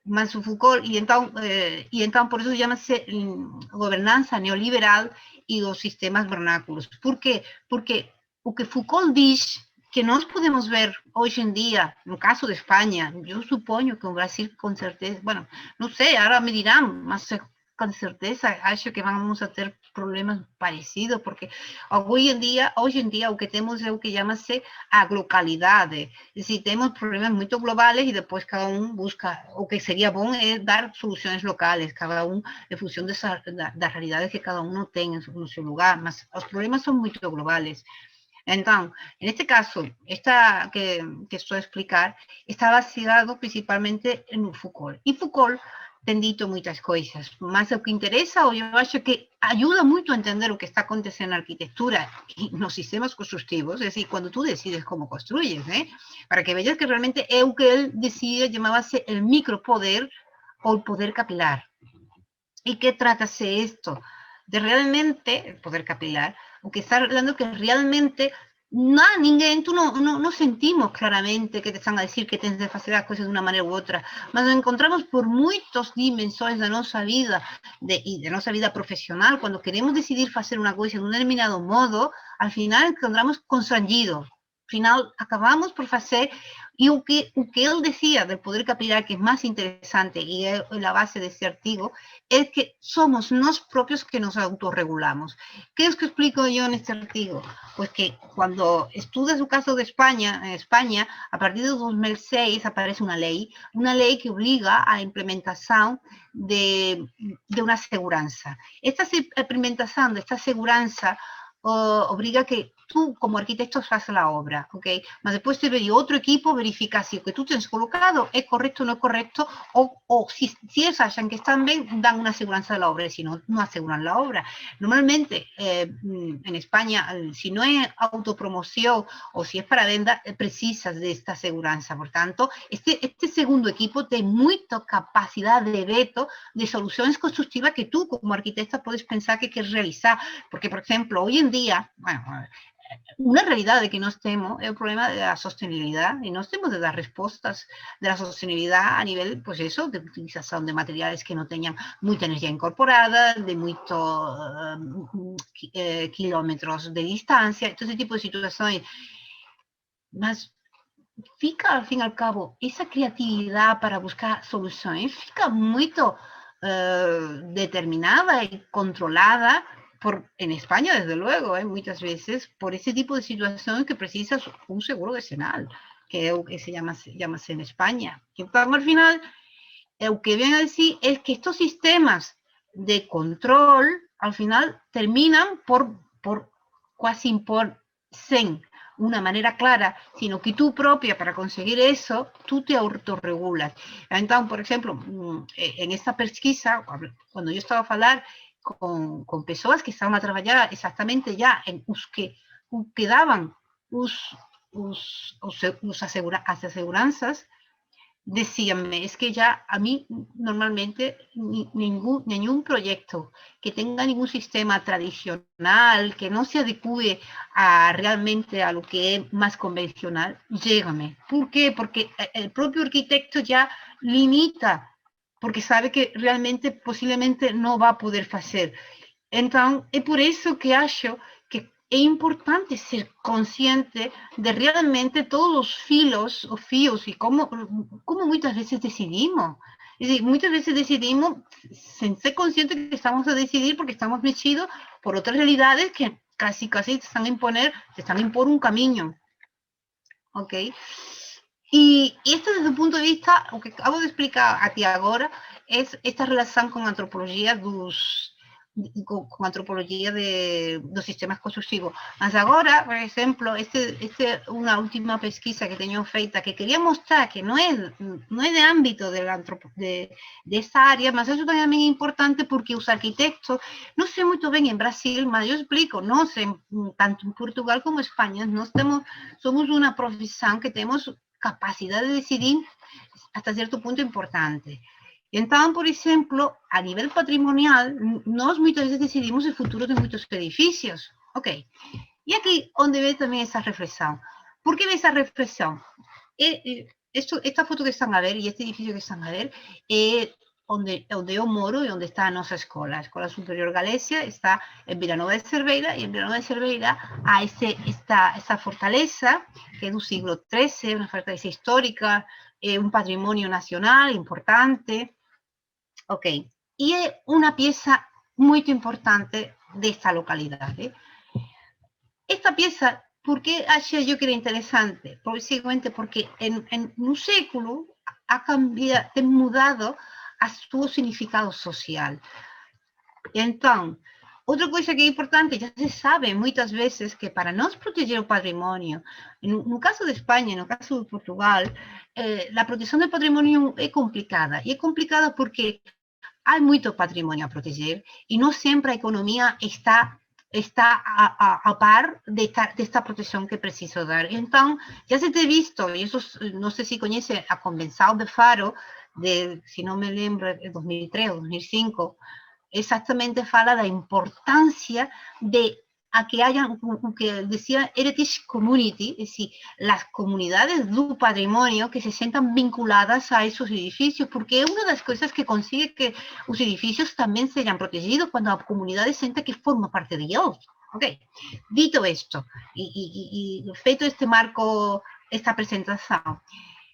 mas o Foucault, y entonces por eso llámase gobernanza neoliberal y los sistemas vernáculos. ¿Por qué? Porque o que Foucault dice que nós podemos ver hoje em dia, no caso de Espanha, eu suponho que o Brasil, com certeza, bueno, não sei, agora me dirão, mas com certeza acho que vamos a ter problemas parecidos, porque hoje em dia o que temos é o que chama-se a localidade, é decir, temos problemas muito globais e depois cada um busca, o que seria bom é dar soluções locais, cada um em função das realidades que cada um tem no seu lugar, mas os problemas são muito globais. Então, neste caso, esta que estou a explicar está baseado principalmente no Foucault. E Foucault tem dito muitas coisas, mas o que interessa, ou eu acho que ajuda muito a entender o que está acontecendo na arquitetura e nos sistemas construtivos, é decir, quando tu decides como construyes, né? Para que vejas que realmente é o que ele decide, chamava-se el micropoder ou o poder capilar. E que trata-se isto? De realmente, el poder capilar, o que está hablando que realmente ninguém, tú no sentimos claramente que te están a decir que tienes de hacer las cosas de una manera u otra, mas nos encontramos por muitas dimensões da nossa vida e de nossa vida profissional, quando queremos decidir fazer uma coisa de um determinado modo, al final encontramos constrangidos. Al final acabamos por fazer, e o que ele decía del poder capilar, que es más interesante y es la base de este artículo, es que somos nos propios que nos autorregulamos. ¿Qué es que explico yo en este artículo? Pues que cuando estudias el caso de España, en España, a partir de 2006 aparece una ley que obliga a la implementación de una aseguranza. Esta implementación de esta aseguranza obliga que tú como arquitecto hagas la obra, ¿ok? Mas después debe otro equipo verificar si lo que tú tienes colocado es correcto o no es correcto, o si ellos hallan que están bien, dan una aseguranza de la obra, y si no, no aseguran la obra. Normalmente, en España, si no es autopromoción o si es para venda, precisas de esta aseguranza. Por tanto, este segundo equipo tiene mucha capacidad de veto de soluciones constructivas que tú como arquitecta puedes pensar que quieres realizar. Porque, por ejemplo, hoy en día, bueno, una realidad de que nós temos é o problema da sostenibilidade, e nós temos de dar respostas da sostenibilidade a nível, pois isso, de utilização de materiais que não tenham muita energia incorporada, de muitos quilômetros de distância, todo esse tipo de situações. Mas fica, al fin y al cabo, esa creatividad para buscar soluciones fica muito determinada y controlada en España, desde luego, muchas veces, por ese tipo de situaciones que precisas un seguro decenal, que es lo que se llama en España. Que al final, lo que viene a decir es que estos sistemas de control, al final, terminan por casi imponerse una manera clara, sino que tú propia, para conseguir eso, tú te autorregulas. Entonces, por ejemplo, en esta pesquisa, cuando yo estaba a hablar con pessoas que estaban a trabalhar exatamente já em os que davam as asseguranças, decíanme, es que ya a mí normalmente ningún proyecto que tenga ningún sistema tradicional, que no se adecue realmente a lo que es más convencional, llégame. ¿Por qué? Porque el propio arquitecto ya limita, porque sabe que realmente posiblemente no va a poder hacer. Entonces, es por eso que acho que es importante ser consciente de realmente todos los filos y cómo muchas veces decidimos. Es decir, muchas veces decidimos sin ser conscientes que estamos a decidir porque estamos metidos por otras realidades que casi te están a imponer, te están a impor un camino. ¿Ok? Y esto desde un punto de vista, lo que acabo de explicar a ti ahora, es esta relación con antropología com antropologia dos sistemas construtivos. Mas agora, por exemplo, uma última pesquisa que tenho feita, que queria mostrar que não é de âmbito dessa área, mas isso também é importante porque os arquitetos, não sei muito bem em Brasil, mas eu explico, nós, tanto em Portugal como em Espanha, nós somos uma profissão que temos capacidade de decidir até certo ponto importante. Então, por exemplo, a nível patrimonial, nós muitas vezes decidimos o futuro de muitos edifícios. Ok. E aqui onde vem também essa reflexão. Por que vem essa reflexão? Esta foto que estão a ver e este edifício que estão a ver é onde eu moro e onde está a nossa escola. A Escola Superior Galésia está em Vila Nova de Cerveira e em Vila Nova de Cerveira há essa fortaleza que é do século XIII, uma fortaleza histórica, un patrimonio nacional importante. Ok, y es una pieza muy importante de esta localidad. Esta pieza, ¿por qué achei yo que era interesante? Básicamente porque en un século ha cambiado, ha mudado a su significado social. Entonces, outra coisa que é importante, já se sabe muitas vezes que para nós proteger o patrimônio, no caso de Espanha, no caso de Portugal, a proteção do patrimônio é complicada. E é complicada porque há muito patrimônio a proteger e não sempre a economia está a par desta proteção que preciso dar. Então, já se tem visto, e isso não sei se conhece a Convenção de Faro, se não me lembro, de 2003 ou 2005, exactamente fala da importância de a que haya, que decía Heritage Community, es decir, las comunidades do patrimonio que se sientan vinculadas a esos edificios, porque es una de las cosas que consigue que los edificios también sean protegidos cuando la comunidad siente que forma parte de ellos. Okay. Dito esto, y feito este marco, esta presentación,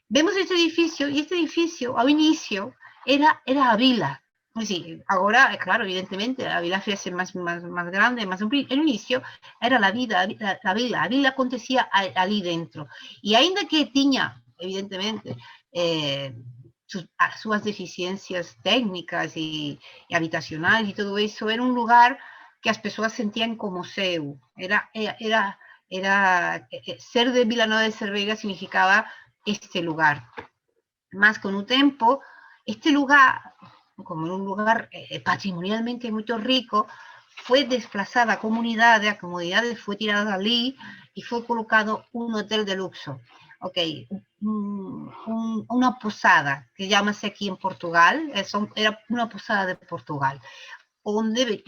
vemos este edificio, y este edificio, al inicio, era a vila. Sí, ahora, claro, evidentemente, a vila fez más grande, más el inicio era la vila acontecía ali dentro. Y ainda que tenía, evidentemente, sus deficiencias técnicas y habitacionales y todo eso, era un lugar que las personas sentían como seu. Ser de Vila Nova de Cerveira significaba este lugar. Más con un tiempo, este lugar, como en un lugar patrimonialmente muy rico, fue desplazada a comunidades fue tirada de allí y fue colocado un hotel de lujo. Ok, una posada, que llámase aquí en Portugal, era una posada de Portugal, onde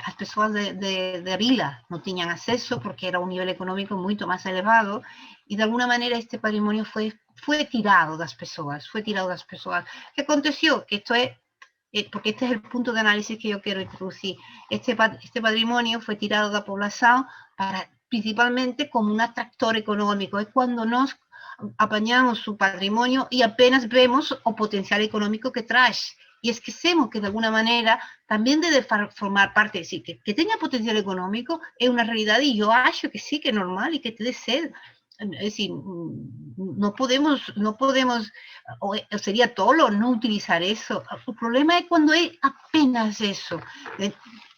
as pessoas de vila não tinham acesso porque era um nível econômico muito mais elevado e de alguma maneira este patrimônio foi tirado das pessoas, O que aconteceu? Que isto é, porque este é o ponto de análise que eu quero introducir, este patrimônio foi tirado da população principalmente como um atractor econômico, é quando nós apañamos o patrimônio e apenas vemos o potencial econômico que traz. Y esquecemos que de alguna manera también debe formar parte, es decir, que tenga potencial económico es una realidad y yo acho que sí, que es normal y que debe ser. Es decir, no podemos, o sería tolo no utilizar eso. El problema es cuando es apenas eso.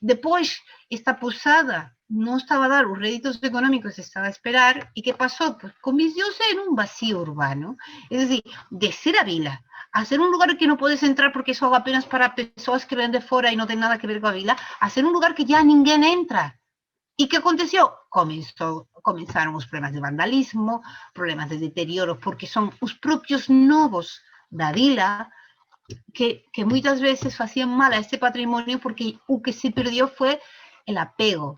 Después, esta posada no estaba a dar los réditos económicos que se estaba a esperar. ¿Y qué pasó? Pues convirtióse en un vacío urbano. Es decir, de ser a vila, hacer un lugar que no puedes entrar porque eso es apenas para personas que ven de fuera y no tienen nada que ver con la vila, hacer un lugar que ya ninguém entra. ¿Y qué aconteció? Comenzaron los problemas de vandalismo, problemas de deterioro, porque son los propios novos da vila que muchas veces hacían mal a este patrimonio porque lo que se perdió fue el apego,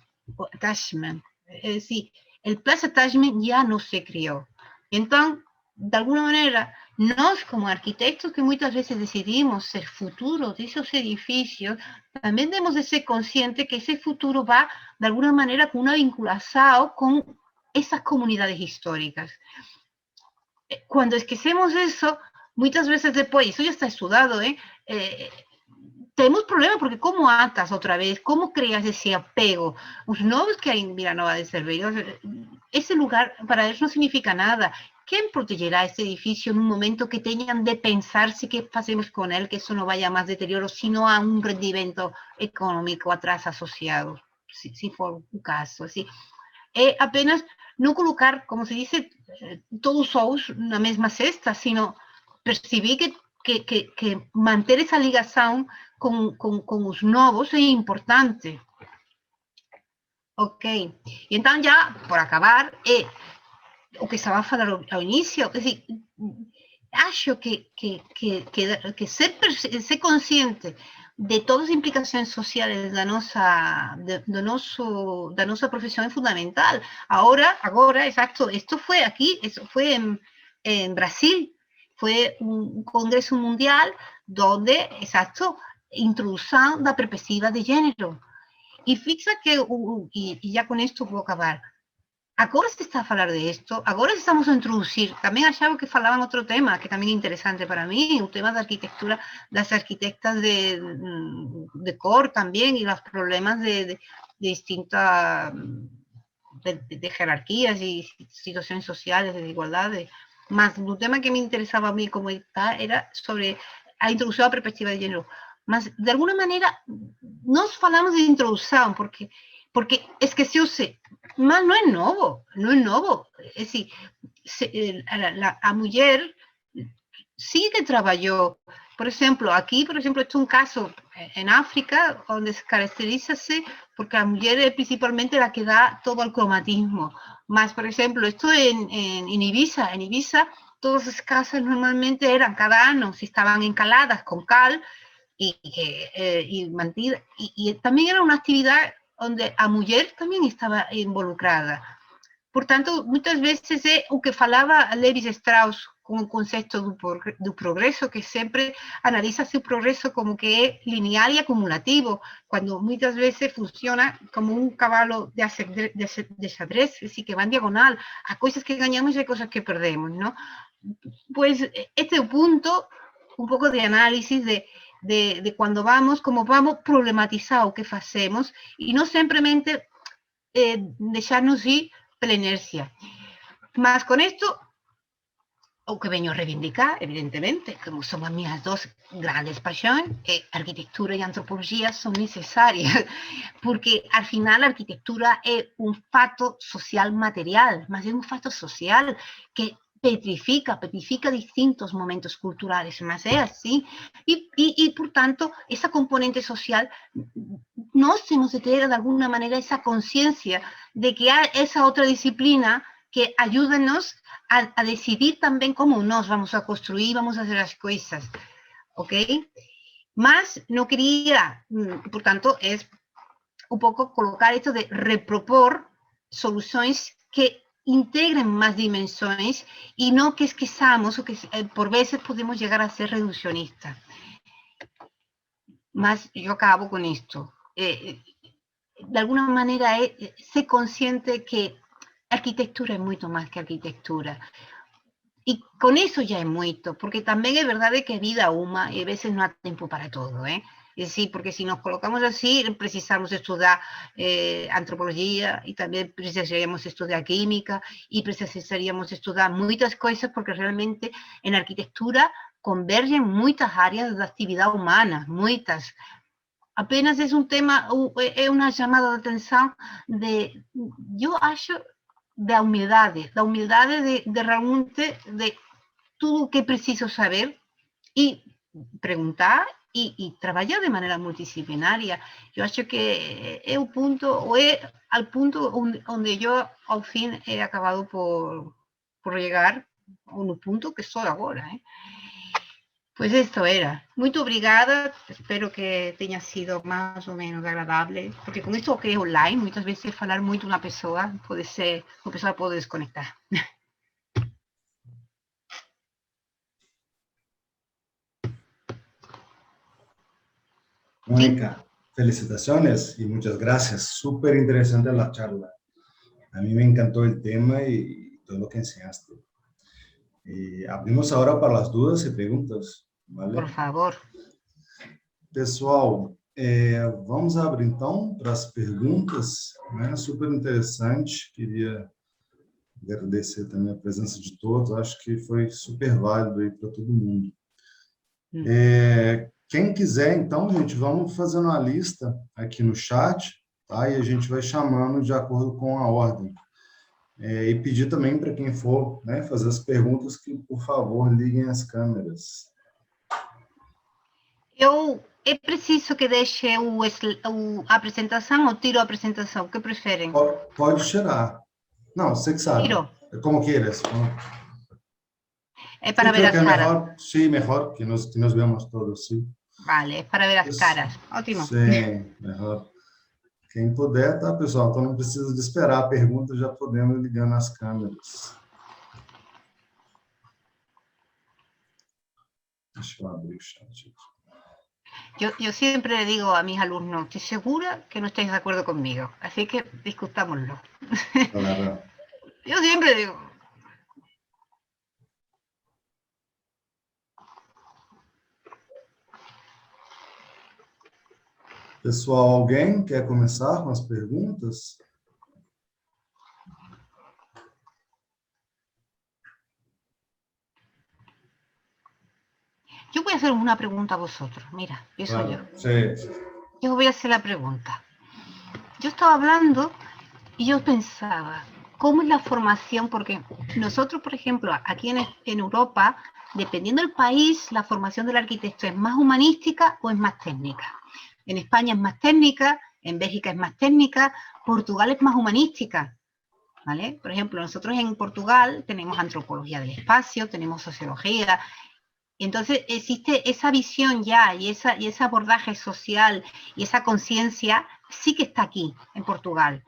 attachment. Es decir, el place attachment ya no se creó. Entonces, de alguna manera, nós, como arquitectos que muitas vezes decidimos ser futuro desses edifícios, também temos de ser conscientes que esse futuro vai, de alguma maneira, com uma vinculação com essas comunidades históricas. Quando esquecemos isso, muitas vezes depois, isso já está estudado, temos problema, porque como atas outra vez, como crias esse apego? Os novos que aí em Vila Nova de Cervellos, esse lugar para eles não significa nada. Quem protegerá esse edifício num momento que tenham de pensar se que fazemos com ele, que isso não vaya a mais deterioro, se não há um rendimento econômico atrás associado, se for o caso. Assim. É apenas não colocar, como se diz, todos os ovos na mesma cesta, sino perceber que manter essa ligação com os novos é importante. Ok. E então, já, por acabar, o que estava a falar ao início, dizer, acho que ser consciente de todas as implicações sociais da nossa profissão é fundamental. Agora, exato, isto foi aqui, isso foi em Brasil, foi um congresso mundial onde, exato, introdução da perspectiva de gênero. E fixa que, e já com isto vou acabar, agora se está a falar de isto, agora estamos a introduzir, também achava que falavam outro tema, que também é interessante para mim, o tema da arquitetura, das arquitectas de cor também, e os problemas de distintas de jerarquias e situações sociais, de desigualdade. Mas o tema que me interessava a mim como era sobre a introdução da perspectiva de gênero. Mas, de alguma maneira, nós falamos de introdução, porque esqueceu-se, mas não é novo, não é novo. É assim, a mulher sí que trabajó. Por exemplo, aqui, por exemplo, este é um caso em África, onde se caracteriza-se porque a mulher é principalmente a que dá todo o cromatismo. Mas, por exemplo, isto em Ibiza, todas as casas normalmente eram, cada ano, se estavam encaladas com cal e mantidas, e também era uma atividade onde a mulher também estava involucrada. Portanto, muitas vezes é o que falava Lévi Strauss com o conceito do progresso, que sempre analisa seu progresso como que é linear e acumulativo, quando muitas vezes funciona como um cavalo de xadrez, assim, que vai em diagonal. Há coisas que ganhamos e há coisas que perdemos, não? Pois este é o ponto, um pouco de análise de quando vamos, como vamos problematizar o que fazemos, e não simplesmente deixar-nos ir pela inércia. Mas com isto, o que venho a reivindicar, evidentemente, como são as minhas duas grandes paixões, arquitectura e antropologia são necessárias, porque, al final, a arquitectura é um fato social material, mas é um fato social que petrifica distintos momentos culturales, mas é assim, e, portanto, essa componente social, nós temos de ter, de alguma maneira, essa consciência de que há essa outra disciplina que ajuda-nos a decidir também como nós vamos a construir, vamos a fazer as coisas, ok? Mas não queria, portanto, é um pouco colocar isto de repropor soluções que integrem mais dimensões e não que esqueçamos, o que por vezes podemos chegar a ser reducionistas. Mas eu acabo com isto. De alguma maneira, é ser consciente que arquitectura é muito mais que arquitectura. E com isso já é muito, porque também é verdade que a vida é uma e a vezes não há tempo para todo, Sí, porque si nos colocamos así, precisamos estudiar antropología y también precisaríamos estudiar química y precisaríamos estudiar muchas cosas porque realmente en arquitectura convergen muchas áreas de actividad humana, muchas. Apenas es un tema, es una llamada de atención de, yo acho, da humildade de realmente de tudo o que preciso saber e preguntar e trabalhar de maneira multidisciplinaria. Eu acho que é o ponto, ou é ao ponto onde eu, ao fim, he acabado por chegar, ou no ponto que estou agora. Pois isto era. Muito obrigada, espero que tenha sido mais ou menos agradável, porque com isto que é online, muitas vezes falar muito uma pessoa pode ser, uma pessoa pode desconectar. Mónica, felicitaciones y muchas gracias. Súper interesante la charla. A mí me encantó el tema y todo lo que enseñaste. Abrimos ahora para las dudas e perguntas, Por vale? favor. Pessoal, vamos abrir então para as perguntas, né? Super interessante. Queria agradecer também a presença de todos. Acho que foi super válido aí para todo mundo. Quem quiser, então, gente, vamos fazendo uma lista aqui no chat, tá? E a gente vai chamando de acordo com a ordem. E pedir também para quem for, né, fazer as perguntas que, por favor, liguem as câmeras. É preciso que deixe a apresentação ou tiro a apresentação? O que preferem? Pode tirar. Não, você que sabe. Tiro. Como queiras. É para Sí, ver creo as que es caras. mejor, sí, mejor que nos veamos todos, sí. Vale, é para ver as caras. Ótimo. Sim, melhor. Quem puder, tá, pessoal? Então não precisa de esperar a pergunta, já podemos ligar nas câmeras. Deixa eu abrir o chat. Yo siempre le digo a mis alumnos, estoy segura que no estáis de acuerdo conmigo, así que discutámoslo. Claro. Yo siempre digo. Pessoal, alguém quer começar com as perguntas? Yo voy a hacer una pregunta a vosotros, mira, eso Claro, yo. sí. Yo voy a hacer la pregunta. Yo estaba hablando y yo pensaba, ¿cómo es la formación? Porque nosotros, por ejemplo, aquí en Europa, dependiendo del país, la formación del arquitecto es más humanística o es más técnica. En España es más técnica, en Bélgica es más técnica, Portugal es más humanística, ¿vale? Por ejemplo, nosotros en Portugal tenemos antropología del espacio, tenemos sociología, y entonces existe esa visión ya y ese abordaje social y esa conciencia sí que está aquí, en Portugal,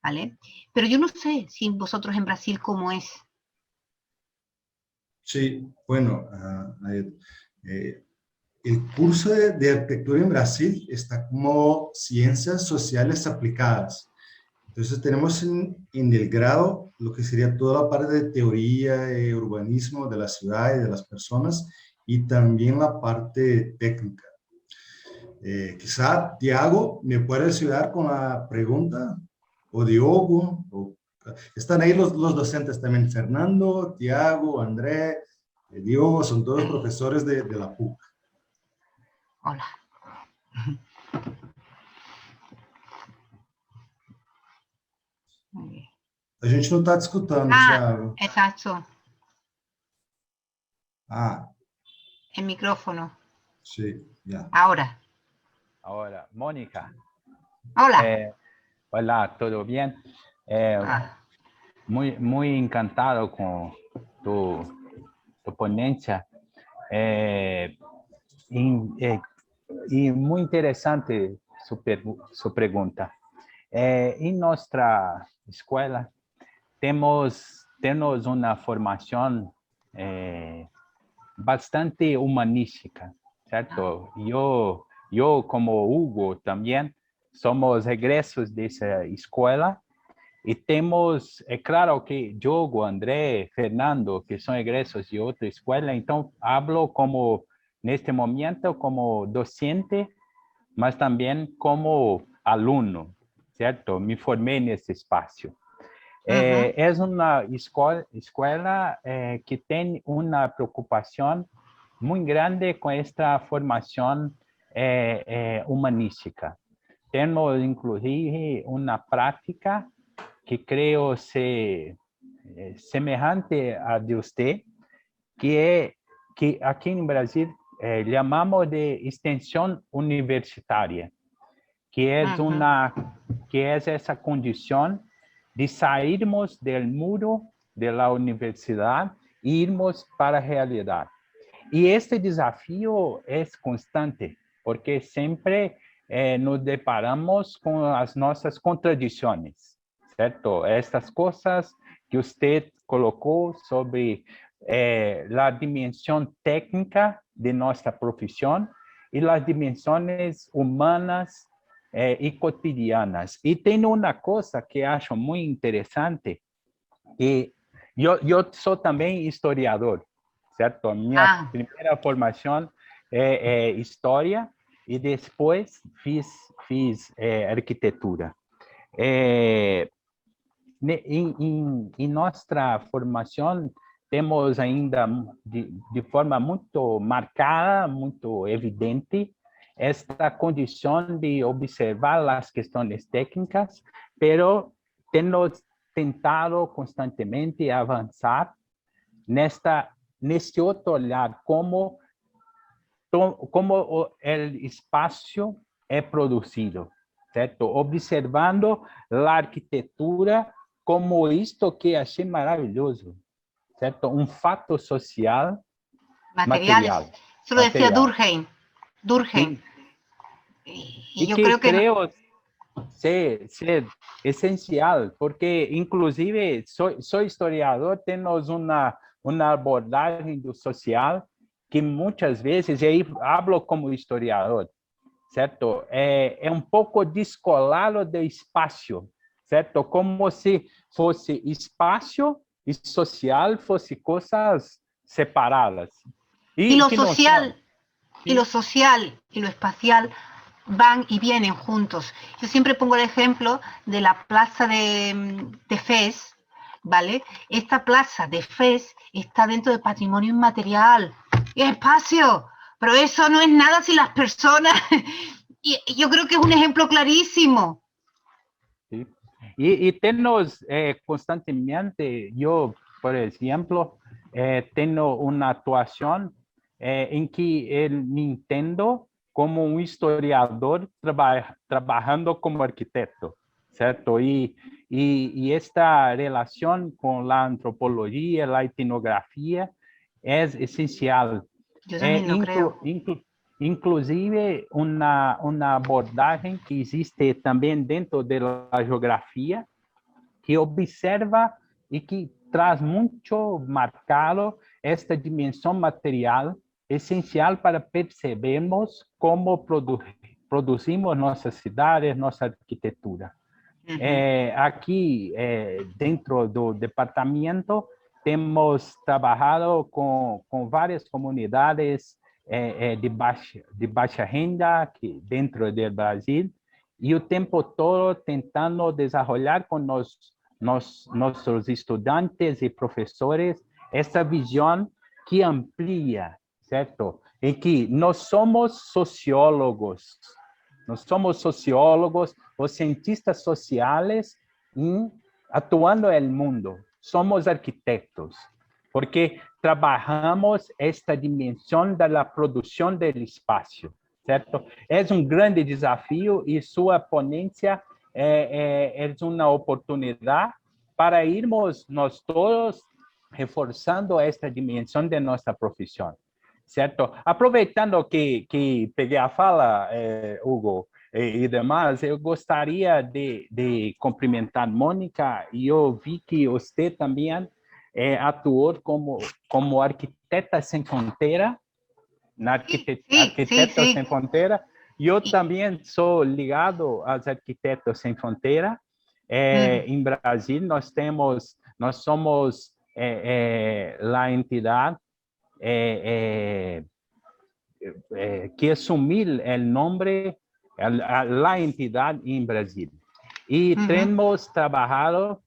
¿vale? Pero yo no sé si vosotros en Brasil cómo es. Sí, bueno, el curso de arquitectura en Brasil está como ciencias sociales aplicadas. Entonces tenemos en el grado lo que sería toda la parte de teoría y urbanismo de la ciudad y de las personas y también la parte técnica. Quizá Tiago me puede ayudar con la pregunta, o Diogo, están ahí los docentes también, Fernando, Tiago, André, Diogo, son todos profesores de la PUC. Hola. A gente não está te escutando, Thiago. Exacto. El micrófono. Sí, ya. Ahora, Mónica. hola. Hola, ¿todo bien? Muy encantado con tu ponencia. Y muy interesante su pregunta. En nuestra escuela tenemos una formación bastante humanística, ¿cierto? Yo como Hugo también somos egresos de esa escuela y tenemos, claro que Diogo, André, Fernando, que son egresos de otra escuela, entonces hablo como en este momento como docente, mas también como alumno, ¿cierto? Me formé en este espacio. Es una escuela que tiene una preocupación muy grande con esta formación humanística. Tenemos inclusive una práctica que creo ser semejante a de usted, que aquí en Brasil llamamos de extensión universitaria, que es esa condición de sairmos del muro de la universidad e irmos para la realidad. Y este desafío es constante, porque siempre nos deparamos con las nuestras contradicciones, ¿cierto? Estas cosas que usted colocó sobre la dimensión técnica de nuestra profesión y las dimensiones humanas y cotidianas. Y tengo una cosa que acho muy interesante, que yo soy también historiador, ¿cierto? Mi Ah, primera formación es historia y después fiz arquitectura. Em nossa formação, temos ainda, de forma muito marcada, muito evidente, esta condição de observar as questões técnicas, pero temos tentado constantemente avançar neste outro olhar, como o espaço é produzido, certo? Observando a arquitetura como isto que achei maravilhoso, certo? Um fato social materiales. material. Eso lo decía material. Durkheim. Durkheim. Sí, Y y yo que creo que creo ser essencial, porque inclusive soy historiador, temos uma abordagem do social que muitas vezes, e aí hablo como historiador, certo? É um pouco descolado do espaço, certo? Como se fosse espaço e social fosse coisas separadas. y E lo que não são. social, y lo social y lo espacial van y vienen juntos. Yo siempre pongo el ejemplo de la plaza de Fez, ¿vale? Esta plaza de Fez está dentro del patrimonio inmaterial. Y es espacio, pero eso no es nada sin las personas. Y yo creo que es un ejemplo clarísimo. Sí. Y temos constantemente, yo, por ejemplo, tengo una actuación en que me entendo como un historiador trabajando como arquitecto, ¿cierto? Y esta relación con la antropología, la etnografía, es esencial. Yo también lo creo. Inclusive, uma abordagem que existe também dentro da geografia, que observa e que traz muito marcado esta dimensão material, essencial para percebermos como produzimos nossas cidades, nossa arquitetura. Aqui, dentro do departamento, temos trabalhado com várias comunidades de baixa renda aqui dentro do Brasil, e o tempo todo tentando desenvolver com nossos estudantes e professores essa visão que amplia, certo? Em que nós somos sociólogos ou cientistas sociais atuando no mundo. Somos arquitetos, porque trabalhamos esta dimensão da produção do espaço, certo? É grande desafio e sua ponência é uma oportunidade para irmos nós todos reforçando esta dimensão de nossa profissão, certo? Aproveitando que peguei a fala, Hugo, e demais, eu gostaria de cumprimentar Mônica, e eu vi que você também atuou como arquiteta sem fronteira, na Arquitetos Sem Fronteira. Eu também sou ligado aos Arquitetos Sem Fronteira. Em Brasil, nós somos a entidade que assumiu o nome, a entidade em Brasil. E temos trabalhado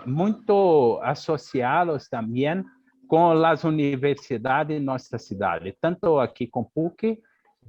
muito associados também com as universidades de nossa cidade, tanto aqui com PUC,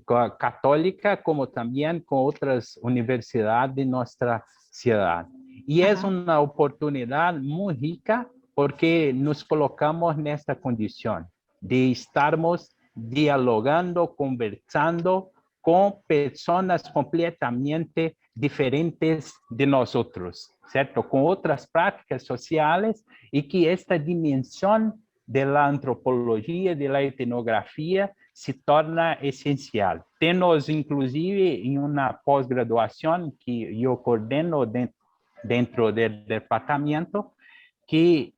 com a Católica, como também com outras universidades de nossa cidade. E é uma oportunidade muito rica, porque nos colocamos nesta condição de estarmos dialogando, conversando com pessoas completamente diferentes de nós outros, certo? Com outras práticas sociais, e que esta dimensão da antropologia, da etnografia, se torna essencial. Temos, inclusive, em uma pós-graduação que eu coordeno dentro do departamento, que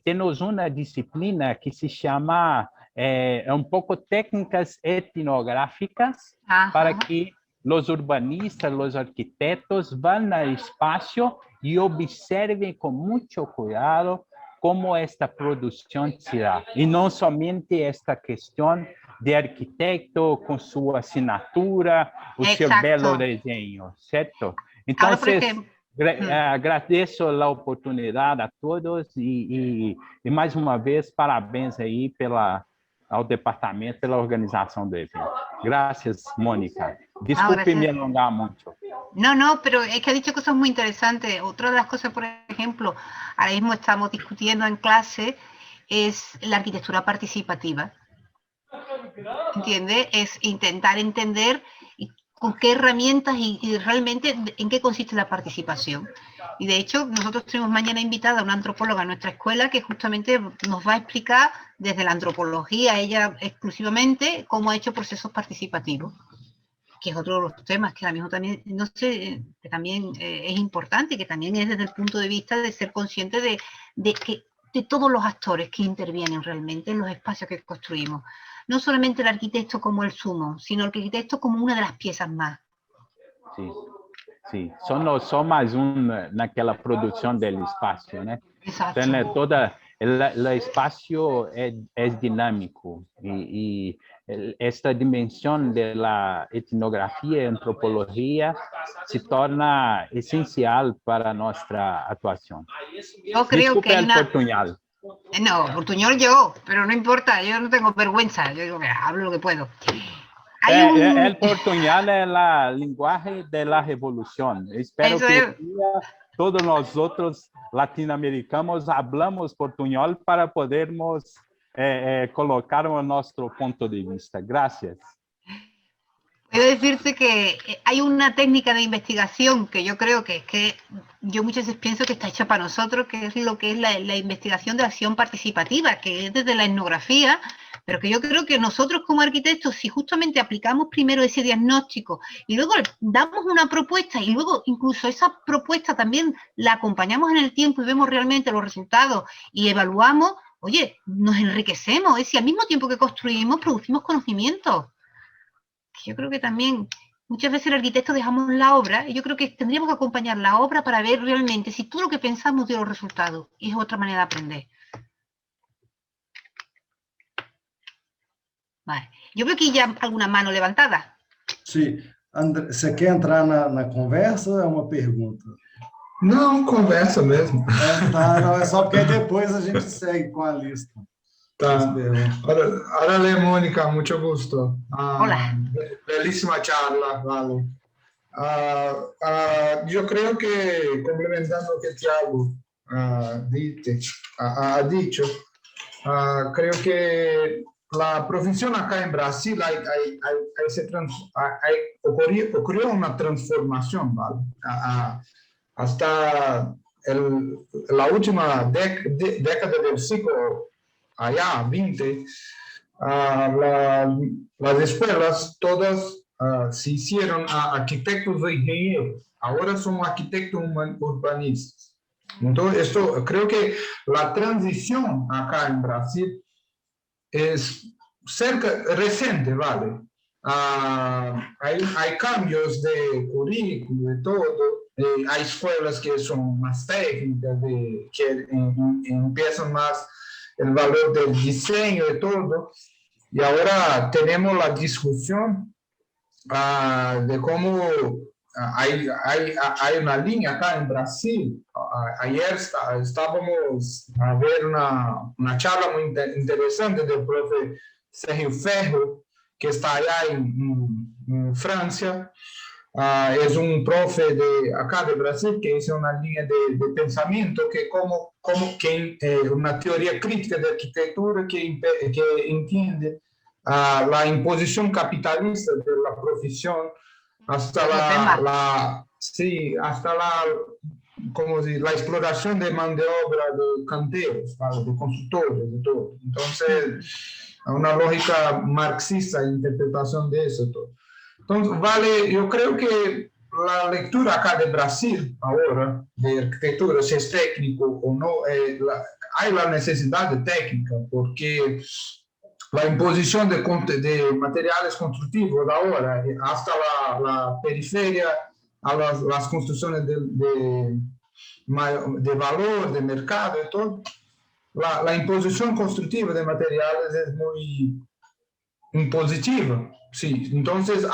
temos uma disciplina que se chama un poco técnicas etnográficas para que los urbanistas, los arquitectos van al espacio y observen con mucho cuidado cómo esta producción se da. Y no solamente esta cuestión de arquitecto con su asignatura, o seu belo diseño, ¿cierto? Entonces, agradeço a oportunidade a todos e mais uma vez, parabéns aí ao departamento pela organização do evento. Gracias, Mónica. Disculpe me alongar mucho. No, no, pero es que ha dicho cosas muy interesantes. Otra de las cosas, por ejemplo, ahora mismo estamos discutiendo en clase, es la arquitectura participativa. ¿Entiendes? Es intentar entender con qué herramientas y realmente en qué consiste la participación. Y de hecho, nosotros tenemos mañana invitada a una antropóloga a nuestra escuela que justamente nos va a explicar desde la antropología, ella exclusivamente, cómo ha hecho procesos participativos, que es otro de los temas que ahora mismo también, no sé, que también es importante, que también es desde el punto de vista de ser consciente de todos los actores que intervienen realmente en los espacios que construimos. No solamente el arquitecto como el sumo, sino el arquitecto como una de las piezas más. Sí, sí. Son más naquela produção do espaço, né? Exato. Então, o espaço é dinâmico e esta dimensão da etnografia e antropologia se torna essencial para nossa atuação. Eu creio Desculpe que hay el una... portuñol. No, portuñol yo, pero no importa, yo no tengo vergüenza, yo digo que hablo lo que puedo. El portuñol es la lenguaje de la revolución. Espero que todos nosotros latinoamericanos hablamos portuñol para podermos colocar nuestro punto de vista. Gracias. Puedo decirte que hay una técnica de investigación que yo creo que yo muchas veces pienso que está hecha para nosotros, que es lo que es la investigación de acción participativa, que es desde la etnografía, pero que yo creo que nosotros como arquitectos, si justamente aplicamos primero ese diagnóstico y luego damos una propuesta y luego incluso esa propuesta también la acompañamos en el tiempo y vemos realmente los resultados y evaluamos, oye, nos enriquecemos, es decir, al mismo tiempo que construimos, producimos conocimiento. Yo creo que también muchas veces el arquitecto dejamos la obra y yo creo que tendríamos que acompañar la obra para ver realmente si todo lo que pensamos dio los resultados. Y es otra manera de aprender. Vale. Yo veo aquí ya alguna mano levantada. Sí. André, você quer entrar na conversa ou é uma pergunta? Não, conversa mesmo. Tá, não, é só porque depois a gente segue com a lista. Tá. Órale, Mónica, mucho gusto. Hola. Bellísima charla, vale. Yo creo que, complementando lo que Thiago ha dicho, creo que la profesión acá en Brasil ocurrió una transformación, ¿vale? Hasta la última década del siglo allá, 20, las escuelas todas se hicieron a arquitectos e ingenieros. Ahora son arquitectos urbanistas. Entonces, esto, creo que la transición acá en Brasil es reciente, ¿vale? Hay cambios de currículo, de todo. Hay escuelas que son más técnicas, que empiezan más el valor del diseño y todo. Y ahora tenemos la discusión de cómo hay una línea acá en Brasil. Ayer estábamos a ver una charla muy interesante del profe Sergio Ferro, que está allá en Francia. Es un profe de acá de Brasil que hizo una línea de pensamiento que una teoría crítica de arquitectura que entiende la imposición capitalista de la profesión hasta la exploración de mano de obra de canteros, de constructores, de todo. Entonces, una lógica marxista de interpretación de eso todo. Entonces, vale, yo creo que la lectura acá de Brasil ahora, de arquitectura, si es técnico o no, hay la necesidad de técnica, porque la imposición de materiales constructivos ahora, hasta la periferia, a las construcciones de valor, de mercado y todo, la imposición constructiva de materiales es muy impositiva. Sí, entonces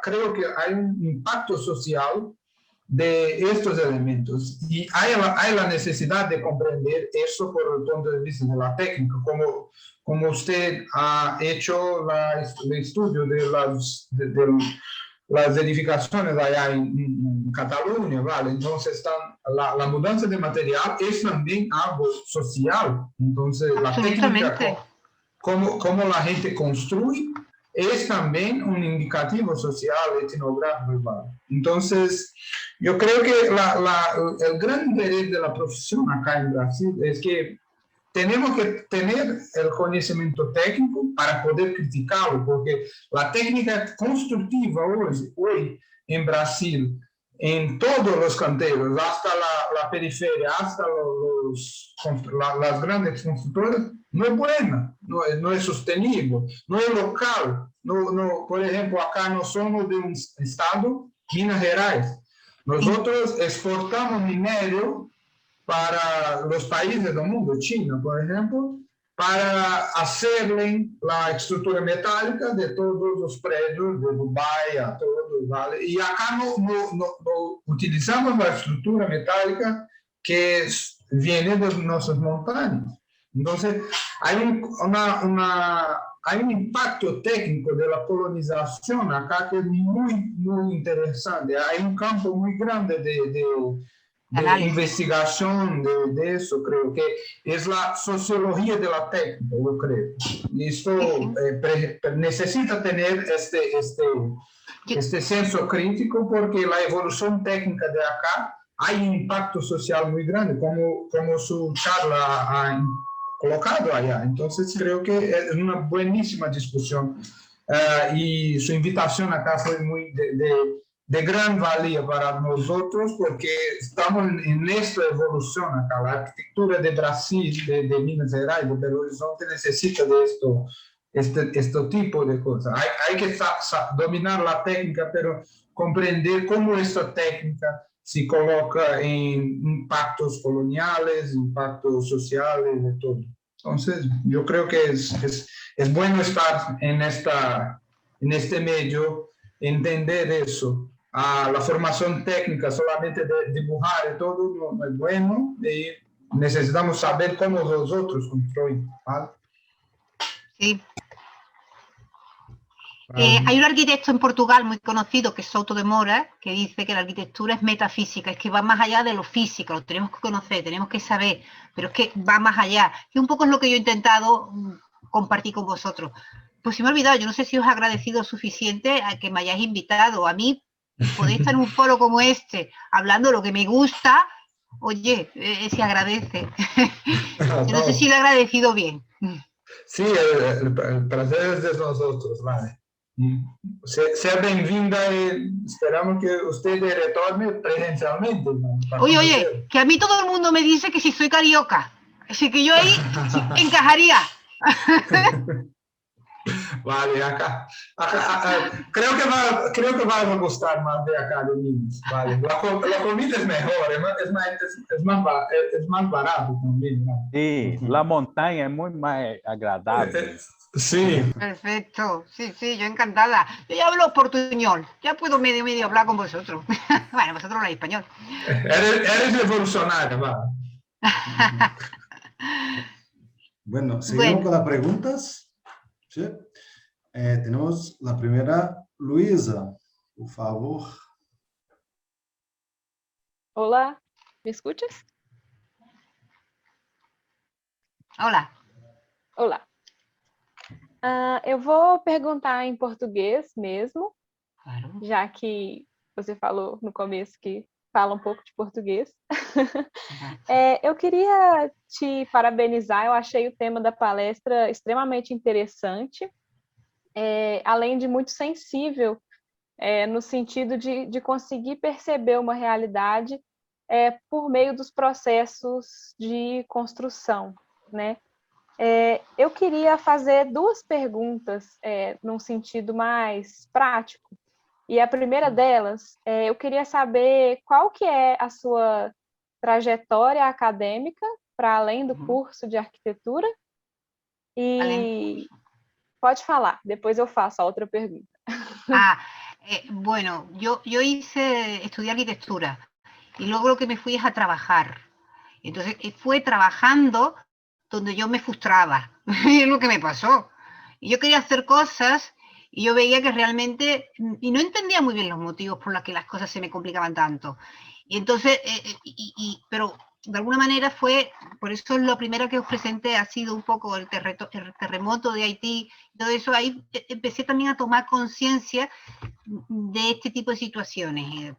creo que hay un impacto social de estos elementos y hay la necesidad de comprender eso por el punto de vista de la técnica, como usted ha hecho el estudio de las edificaciones allá en Cataluña, ¿vale? Entonces la mudanza de material es también algo social, entonces la técnica, cómo la gente construye, es también un indicativo social, etnográfico, ¿vale? Entonces, yo creo que el gran interés de la profesión acá en Brasil es que tenemos que tener el conocimiento técnico para poder criticarlo, porque la técnica constructiva hoy en Brasil, en todos los canteros, hasta la periferia, hasta las grandes constructoras, no es buena, no es sostenible, no es local. Por ejemplo, acá no somos de un estado, Minas Gerais. Nosotros exportamos minerio para los países del mundo, China, por ejemplo, para hacerle la estructura metálica de todos los predios de Dubái a todos, ¿vale? Y acá no utilizamos la estructura metálica que viene de nuestras montañas. Entonces, hay un impacto técnico de la colonización acá que es muy, muy interesante. Hay un campo muy grande de investigación de eso, creo que es la sociología de la técnica, yo creo. Y esto necesita tener este senso crítico porque la evolución técnica de acá hay un impacto social muy grande, como su charla ha colocado allá. Entonces creo que es una buenísima discusión y su invitación acá fue muy de gran valía para nosotros porque estamos en esta evolución acá. La arquitectura de Brasil, de Minas Gerais, de Belo Horizonte necesita de este tipo de cosas. Hay que dominar la técnica, pero comprender cómo esta técnica se coloca en impactos coloniales, impactos sociales, de todo. Entonces, yo creo que es bueno estar en este medio, entender eso. La formación técnica solamente de dibujar y todo no es bueno y necesitamos saber cómo los otros construyen, ¿vale? Sí. Hay un arquitecto en Portugal muy conocido que es Souto de Mora, que dice que la arquitectura es metafísica, es que va más allá de lo físico, lo tenemos que conocer, tenemos que saber, pero es que va más allá. Y un poco es lo que yo he intentado compartir con vosotros. Pues se me ha olvidado, yo no sé si os he agradecido suficiente a que me hayáis invitado. A mí, podéis estar en un foro como este, hablando lo que me gusta, oye, se agradece. Yo no sé si lo he agradecido bien. Sí, el placer es de nosotros, vale. Sea bienvenida y esperamos que usted retorne presencialmente. Oye, que a mí todo el mundo me dice que si soy carioca, así que yo ahí encajaría. Vale, acá creo que va a gustar más de acá de Minas, vale. La comida es mejor, es más barato también, ¿no? Sí, la montaña es muy más agradable. Sí. Perfecto, sí, yo encantada. Yo ya hablo portuñol, ya puedo medio hablar con vosotros. Bueno, vosotros habláis español. Eres revolucionario, va. Bueno, seguimos con las preguntas. ¿Sí? Tenemos la primera, Luisa, por favor. Olá, me escuchas? Hola. Olá. Eu vou perguntar em português mesmo, Claro. já que você falou no começo que fala um pouco de português. Eu queria te parabenizar, eu achei o tema da palestra extremamente interessante, além de muito sensível, no sentido de conseguir perceber uma realidade por meio dos processos de construção, né? Eu queria fazer duas perguntas num sentido mais prático. E a primeira delas, eu queria saber qual que é a sua trajetória acadêmica para além do curso de arquitetura. E pode falar, depois eu faço a outra pergunta. Bueno, yo estudié arquitectura y luego lo que me fui es a trabajar. Entonces fue trabajando donde yo me frustraba, es lo que me pasó. Y yo quería hacer cosas y yo veía que realmente, y no entendía muy bien los motivos por los que las cosas se me complicaban tanto. Y entonces, pero de alguna manera fue, por eso lo primero que os presenté ha sido un poco el terremoto de Haití, todo eso, ahí empecé también a tomar conciencia de este tipo de situaciones.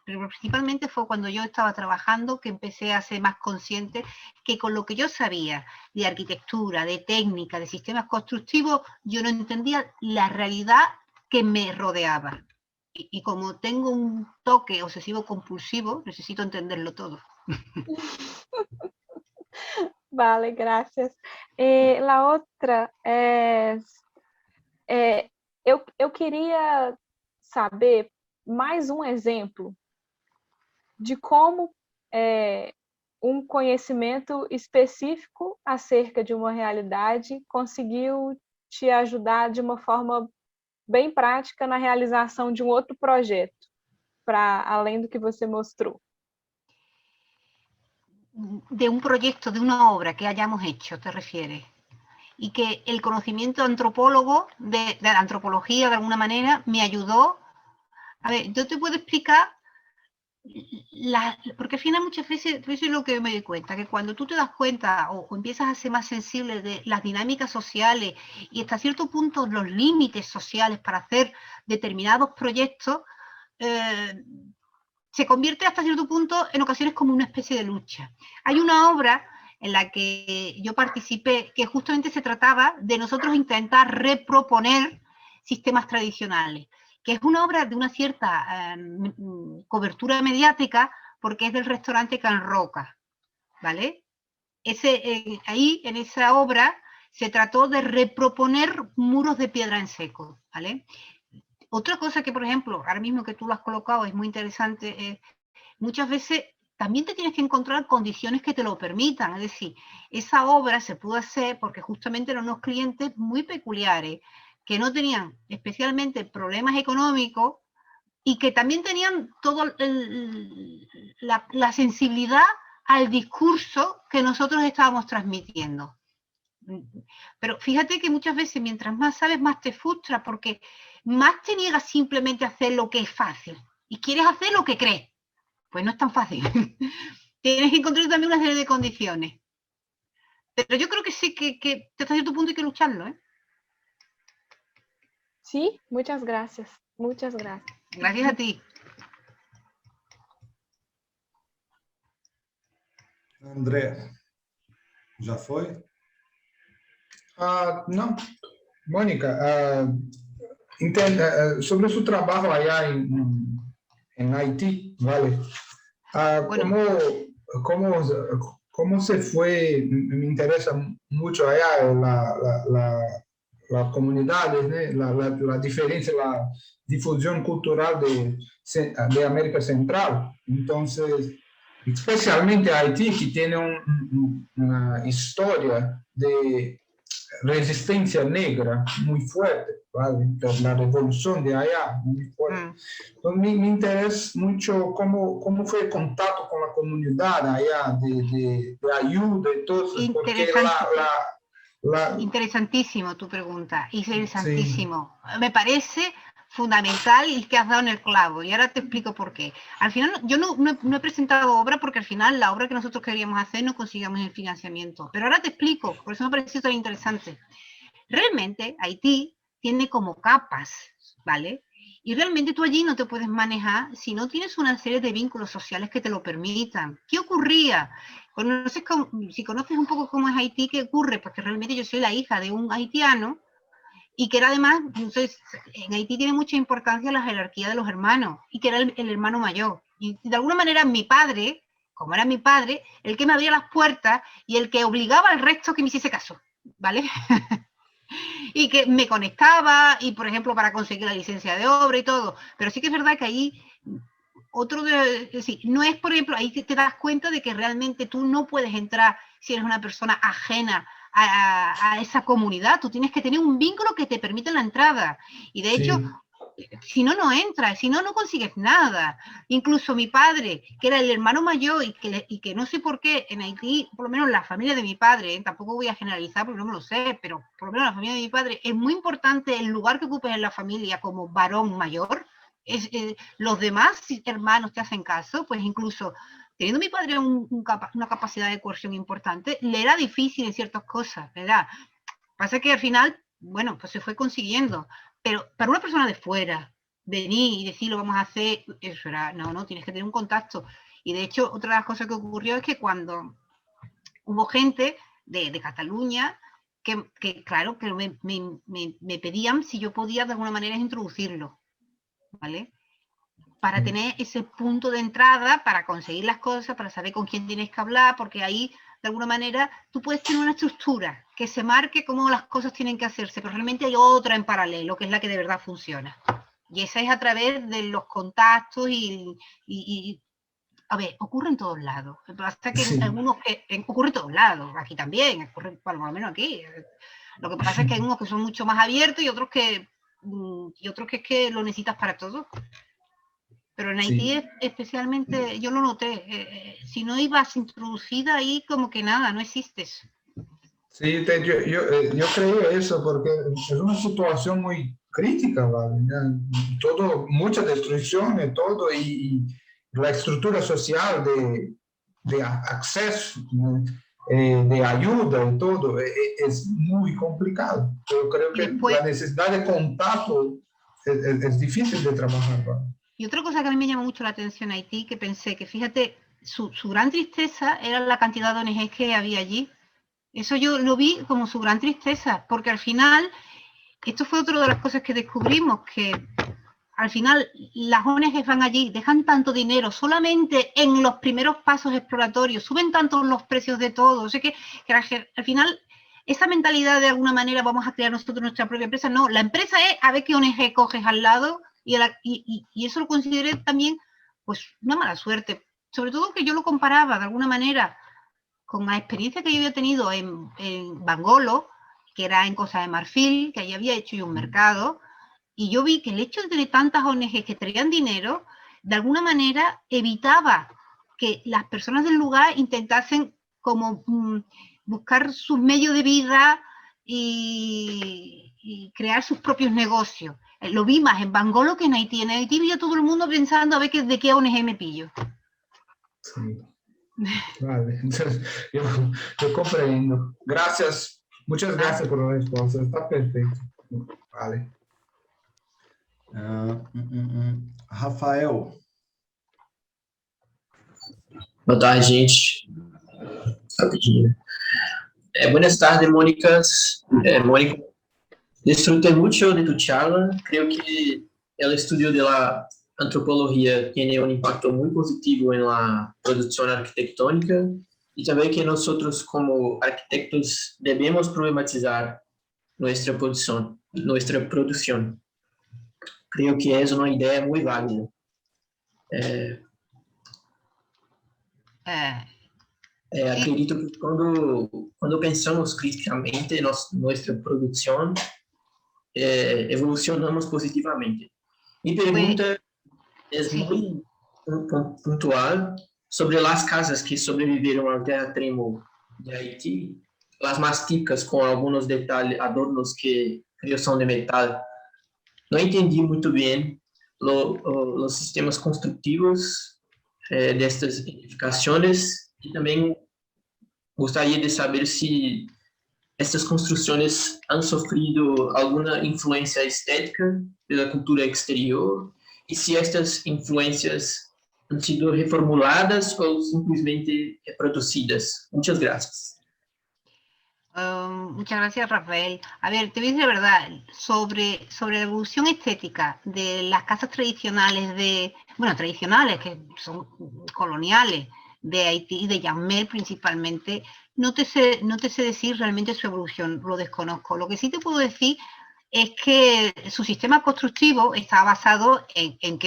Pero principalmente fue cuando yo estaba trabajando que empecé a ser más consciente que con lo que yo sabía de arquitectura, de técnica, de sistemas constructivos, yo no entendía la realidad que me rodeaba. Y como tengo un toque obsesivo compulsivo, necesito entenderlo todo. Vale, gracias. La outra eu queria saber mais um exemplo de como um conhecimento específico acerca de uma realidade conseguiu te ajudar de uma forma bem prática na realização de um outro projeto, para além do que você mostrou. De un proyecto, de una obra que hayamos hecho, te refieres. Y que el conocimiento antropólogo, de la antropología de alguna manera, me ayudó. A ver, yo te puedo explicar, porque al final muchas veces, eso es lo que me doy cuenta, que cuando tú te das cuenta o empiezas a ser más sensible de las dinámicas sociales y hasta cierto punto los límites sociales para hacer determinados proyectos, se convierte hasta cierto punto en ocasiones como una especie de lucha. Hay una obra en la que yo participé que justamente se trataba de nosotros intentar reproponer sistemas tradicionales, que es una obra de una cierta cobertura mediática porque es del restaurante Can Roca, ¿vale? Ahí en esa obra se trató de reproponer muros de piedra en seco, ¿vale? Otra cosa que, por ejemplo, ahora mismo que tú lo has colocado es muy interesante, muchas veces también te tienes que encontrar condiciones que te lo permitan, es decir, esa obra se pudo hacer porque justamente eran unos clientes muy peculiares, que no tenían especialmente problemas económicos y que también tenían toda la sensibilidad al discurso que nosotros estábamos transmitiendo. Pero fíjate que muchas veces mientras más sabes, más te frustra porque más te niegas simplemente a hacer lo que es fácil y quieres hacer lo que crees. Pues no es tan fácil. Tienes que encontrar también una serie de condiciones. Pero yo creo que sí, que hasta cierto punto hay que lucharlo, ¿eh? Sí, muchas gracias. Muchas gracias. Gracias a ti. André, já foi? Não. Mônica, sobre su trabajo allá en Haití, ¿vale? Bueno. ¿Cómo se fue? Me interesa mucho allá las comunidades, ¿no? la diferencia, la difusión cultural de América Central. Entonces, especialmente Haití, que tiene una historia de resistencia negra muy fuerte, ¿vale? La revolución de allá, muy fuerte. Entonces, me interesa mucho cómo fue el contacto con la comunidad allá, de ayuda y todo eso, porque Interesantísimo tu pregunta, interesantísimo. Sí. Me parece fundamental y que has dado en el clavo, y ahora te explico por qué. Al final, yo no he presentado obra porque al final la obra que nosotros queríamos hacer no conseguíamos el financiamiento, pero ahora te explico, por eso me pareció tan interesante. Realmente Haití tiene como capas, ¿vale? Y realmente tú allí no te puedes manejar si no tienes una serie de vínculos sociales que te lo permitan. ¿Qué ocurría? Si conoces un poco cómo es Haití, ¿qué ocurre? Pues que realmente yo soy la hija de un haitiano y que era además, entonces, en Haití tiene mucha importancia la jerarquía de los hermanos y que era el hermano mayor. Y de alguna manera mi padre como era mi padre, el que me abría las puertas y el que obligaba al resto que me hiciese caso, ¿vale? Y que me conectaba, y por ejemplo, para conseguir la licencia de obra y todo. Pero sí que es verdad que ahí, es decir, no es, por ejemplo, ahí que te das cuenta de que realmente tú no puedes entrar si eres una persona ajena a esa comunidad. Tú tienes que tener un vínculo que te permita la entrada. Y de hecho, si no, no entras, si no, no consigues nada. Incluso mi padre, que era el hermano mayor y que no sé por qué en Haití, por lo menos la familia de mi padre, tampoco voy a generalizar porque no me lo sé, pero por lo menos la familia de mi padre, es muy importante el lugar que ocupes en la familia como varón mayor. Los demás hermanos te hacen caso, pues incluso teniendo mi padre una capacidad de coerción importante, le era difícil en ciertas cosas, ¿verdad? Pasa que al final, bueno, pues se fue consiguiendo. Pero para una persona de fuera, venir y decir lo vamos a hacer, eso era, no, tienes que tener un contacto. Y de hecho, otra de las cosas que ocurrió es que cuando hubo gente de Cataluña que claro, que me pedían si yo podía de alguna manera introducirlo, ¿vale? Para tener ese punto de entrada, para conseguir las cosas, para saber con quién tienes que hablar, porque ahí, de alguna manera, tú puedes tener una estructura que se marque cómo las cosas tienen que hacerse, pero realmente hay otra en paralelo, que es la que de verdad funciona. Y esa es a través de los contactos y a ver, ocurre en todos lados. Lo que pasa es que algunos ocurre en todos lados, aquí también, ocurre por lo menos aquí. Lo que pasa es que hay unos que son mucho más abiertos y otros que es que lo necesitas para todo. Pero en Haití especialmente yo lo noté, si no ibas introducida ahí como que nada, no existes. Sí, yo creo eso porque es una situación muy crítica, ¿vale? Todo, mucha destrucción de todo y la estructura social de acceso, ¿no? De ayuda y todo, es muy complicado. Yo creo que después, la necesidad de contacto es difícil de trabajar, ¿vale? Y otra cosa que a mí me llamó mucho la atención en Haití, que pensé que, fíjate, su gran tristeza era la cantidad de ONGs que había allí. Eso yo lo vi como su gran tristeza, porque al final, esto fue otra de las cosas que descubrimos, que al final las ONGs van allí, dejan tanto dinero solamente en los primeros pasos exploratorios, suben tanto los precios de todo, o sea que al final esa mentalidad de alguna manera vamos a crear nosotros nuestra propia empresa, no, la empresa es a ver qué ONG coges al lado y eso lo consideré también pues una mala suerte, sobre todo que yo lo comparaba de alguna manera con la experiencia que yo había tenido en Bangolo, que era en Costa de Marfil, que allí había hecho yo un mercado, y yo vi que el hecho de tener tantas ONG que traían dinero, de alguna manera evitaba que las personas del lugar intentasen como buscar sus medios de vida y crear sus propios negocios. Lo vi más en Bangolo que en Haití. En Haití vi a todo el mundo pensando a ver de qué ONG me pillo. Sí. Vale, entonces yo comprendo. Gracias, muchas gracias por la respuesta, está perfecto. Vale. Rafael. Boa tarde, gente. Rapidinho. Buenas tardes, Mónicas. Mónica, disfruté mucho de tu charla. Creo que el estudio de la antropología tiene un impacto muy positivo en la producción arquitectónica y también que nosotros como arquitectos debemos problematizar nuestra producción. Creo que es una idea muy válida. Acredito que quando pensamos criticamente nuestra producción, evolucionamos positivamente. Mi pregunta es muy puntual sobre las casas que sobrevivieron al terremoto de Haití, las más típicas con algunos detalles, adornos que creo son de metal. No entendí muito bem os sistemas construtivos de estas edificações e também gostaria de saber se estas construções han sofrido alguma influência estética da cultura exterior e se estas influências han sido reformuladas ou simplesmente reproducidas. Muchas gracias. Muchas gracias, Rafael. A ver, te voy a decir la verdad, sobre la evolución estética de las casas tradicionales, tradicionales, que son coloniales, de Haití, de Yamel principalmente, no te sé decir realmente su evolución, lo desconozco. Lo que sí te puedo decir es que su sistema constructivo estaba basado en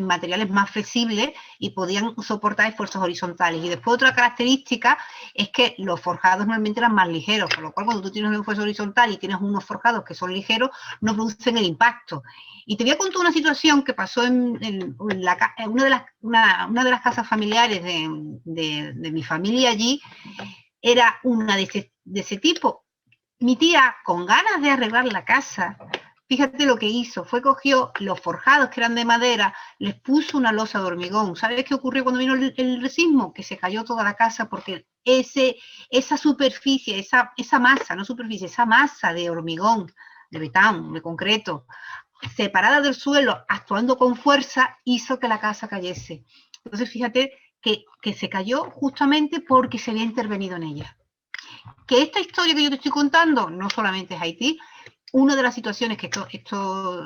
materiales más flexibles y podían soportar esfuerzos horizontales. Y después otra característica es que los forjados normalmente eran más ligeros, por lo cual cuando tú tienes un esfuerzo horizontal y tienes unos forjados que son ligeros, no producen el impacto. Y te voy a contar una situación que pasó en una de las casas familiares de mi familia allí, era una de ese tipo. Mi tía, con ganas de arreglar la casa, fíjate lo que hizo, cogió los forjados que eran de madera, les puso una losa de hormigón. ¿Sabes qué ocurrió cuando vino el sismo? Que se cayó toda la casa porque esa superficie, esa masa de hormigón, de betán, de concreto, separada del suelo, actuando con fuerza, hizo que la casa cayese. Entonces, fíjate que se cayó justamente porque se había intervenido en ella. Que esta historia que yo te estoy contando no solamente es Haití, una de las situaciones que esto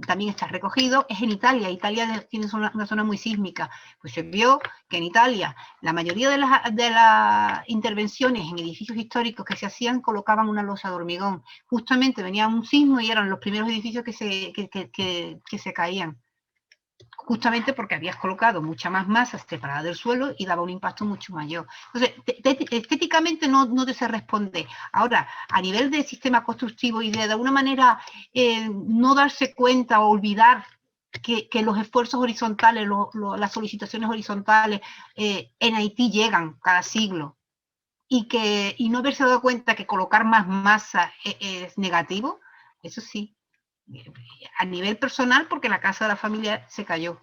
también está recogido es en Italia. Italia tiene una zona muy sísmica. Pues se vio que en Italia la mayoría de las intervenciones en edificios históricos que se hacían colocaban una losa de hormigón. Justamente venía un sismo y eran los primeros edificios que se caían. Justamente porque habías colocado mucha más masa separada del suelo y daba un impacto mucho mayor. Entonces, estéticamente no te se responde. Ahora, a nivel de sistema constructivo y de alguna manera no darse cuenta o olvidar que los esfuerzos horizontales, las solicitaciones horizontales en Haití llegan cada siglo y no haberse dado cuenta que colocar más masa es negativo, eso sí. A nivel personal, porque la casa de la familia se cayó.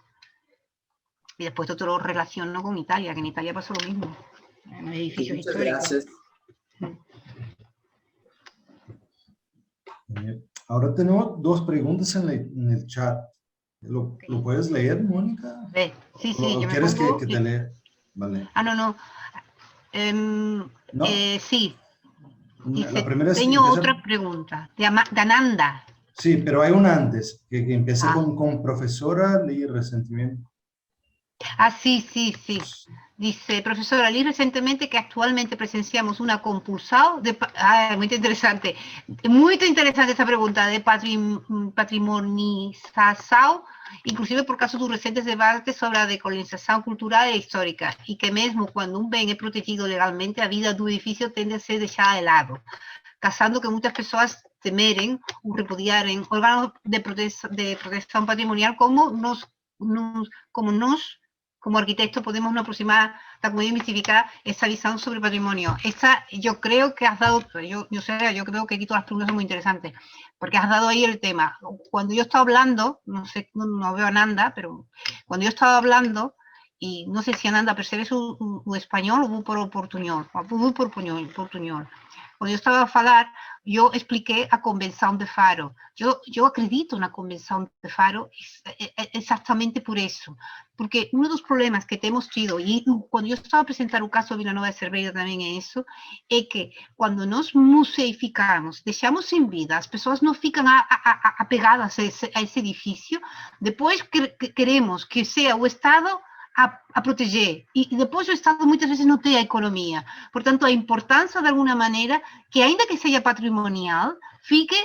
Y después todo lo relaciono con Italia, que en Italia pasó lo mismo. En los edificios Muchas históricos. gracias. Ahora tenemos dos preguntas en el chat. ¿Lo puedes leer, Mónica? Sí, ¿O yo quieres me pongo... que te lea? Vale. No. No. Sí. Dice, la primera es, tengo otra pregunta, de Ananda. Sí, pero hay una antes, que empieza con profesora, leí recientemente. Sí. Dice, profesora, leí recientemente que actualmente presenciamos una compulsado de... muy interesante esta pregunta, de patrimonización, inclusive por caso dos recentes debates sobre la decolonización cultural e histórica, y que mesmo cuando un bien es protegido legalmente, a vida do edificio tende a ser dejada de lado, causando que muchas personas temeren o repudiaren órganos de protección patrimonial como arquitectos podemos no aproximar la comunidad y mistificar esa visión sobre el patrimonio. Yo creo que has dado, yo creo que aquí todas las preguntas son muy interesantes, porque has dado ahí el tema. Cuando yo estaba hablando, no sé, no veo a Nanda, pero cuando yo estaba hablando, y no sé si Ananda percebe su español o por portuñol. Quando eu estava a falar, eu expliquei a Convenção de Faro. Eu acredito na Convenção de Faro exatamente por isso. Porque um dos problemas que temos tido, e quando eu estava a apresentar o caso de Vila Nova de Cerveira também é isso, é que quando nós museificamos, deixamos em vida, as pessoas não ficam apegadas a esse edifício, depois queremos que seja o Estado a proteger. E depois o Estado muitas vezes não tem a economia. Portanto, a importância, de alguma maneira, que ainda que seja patrimonial, fique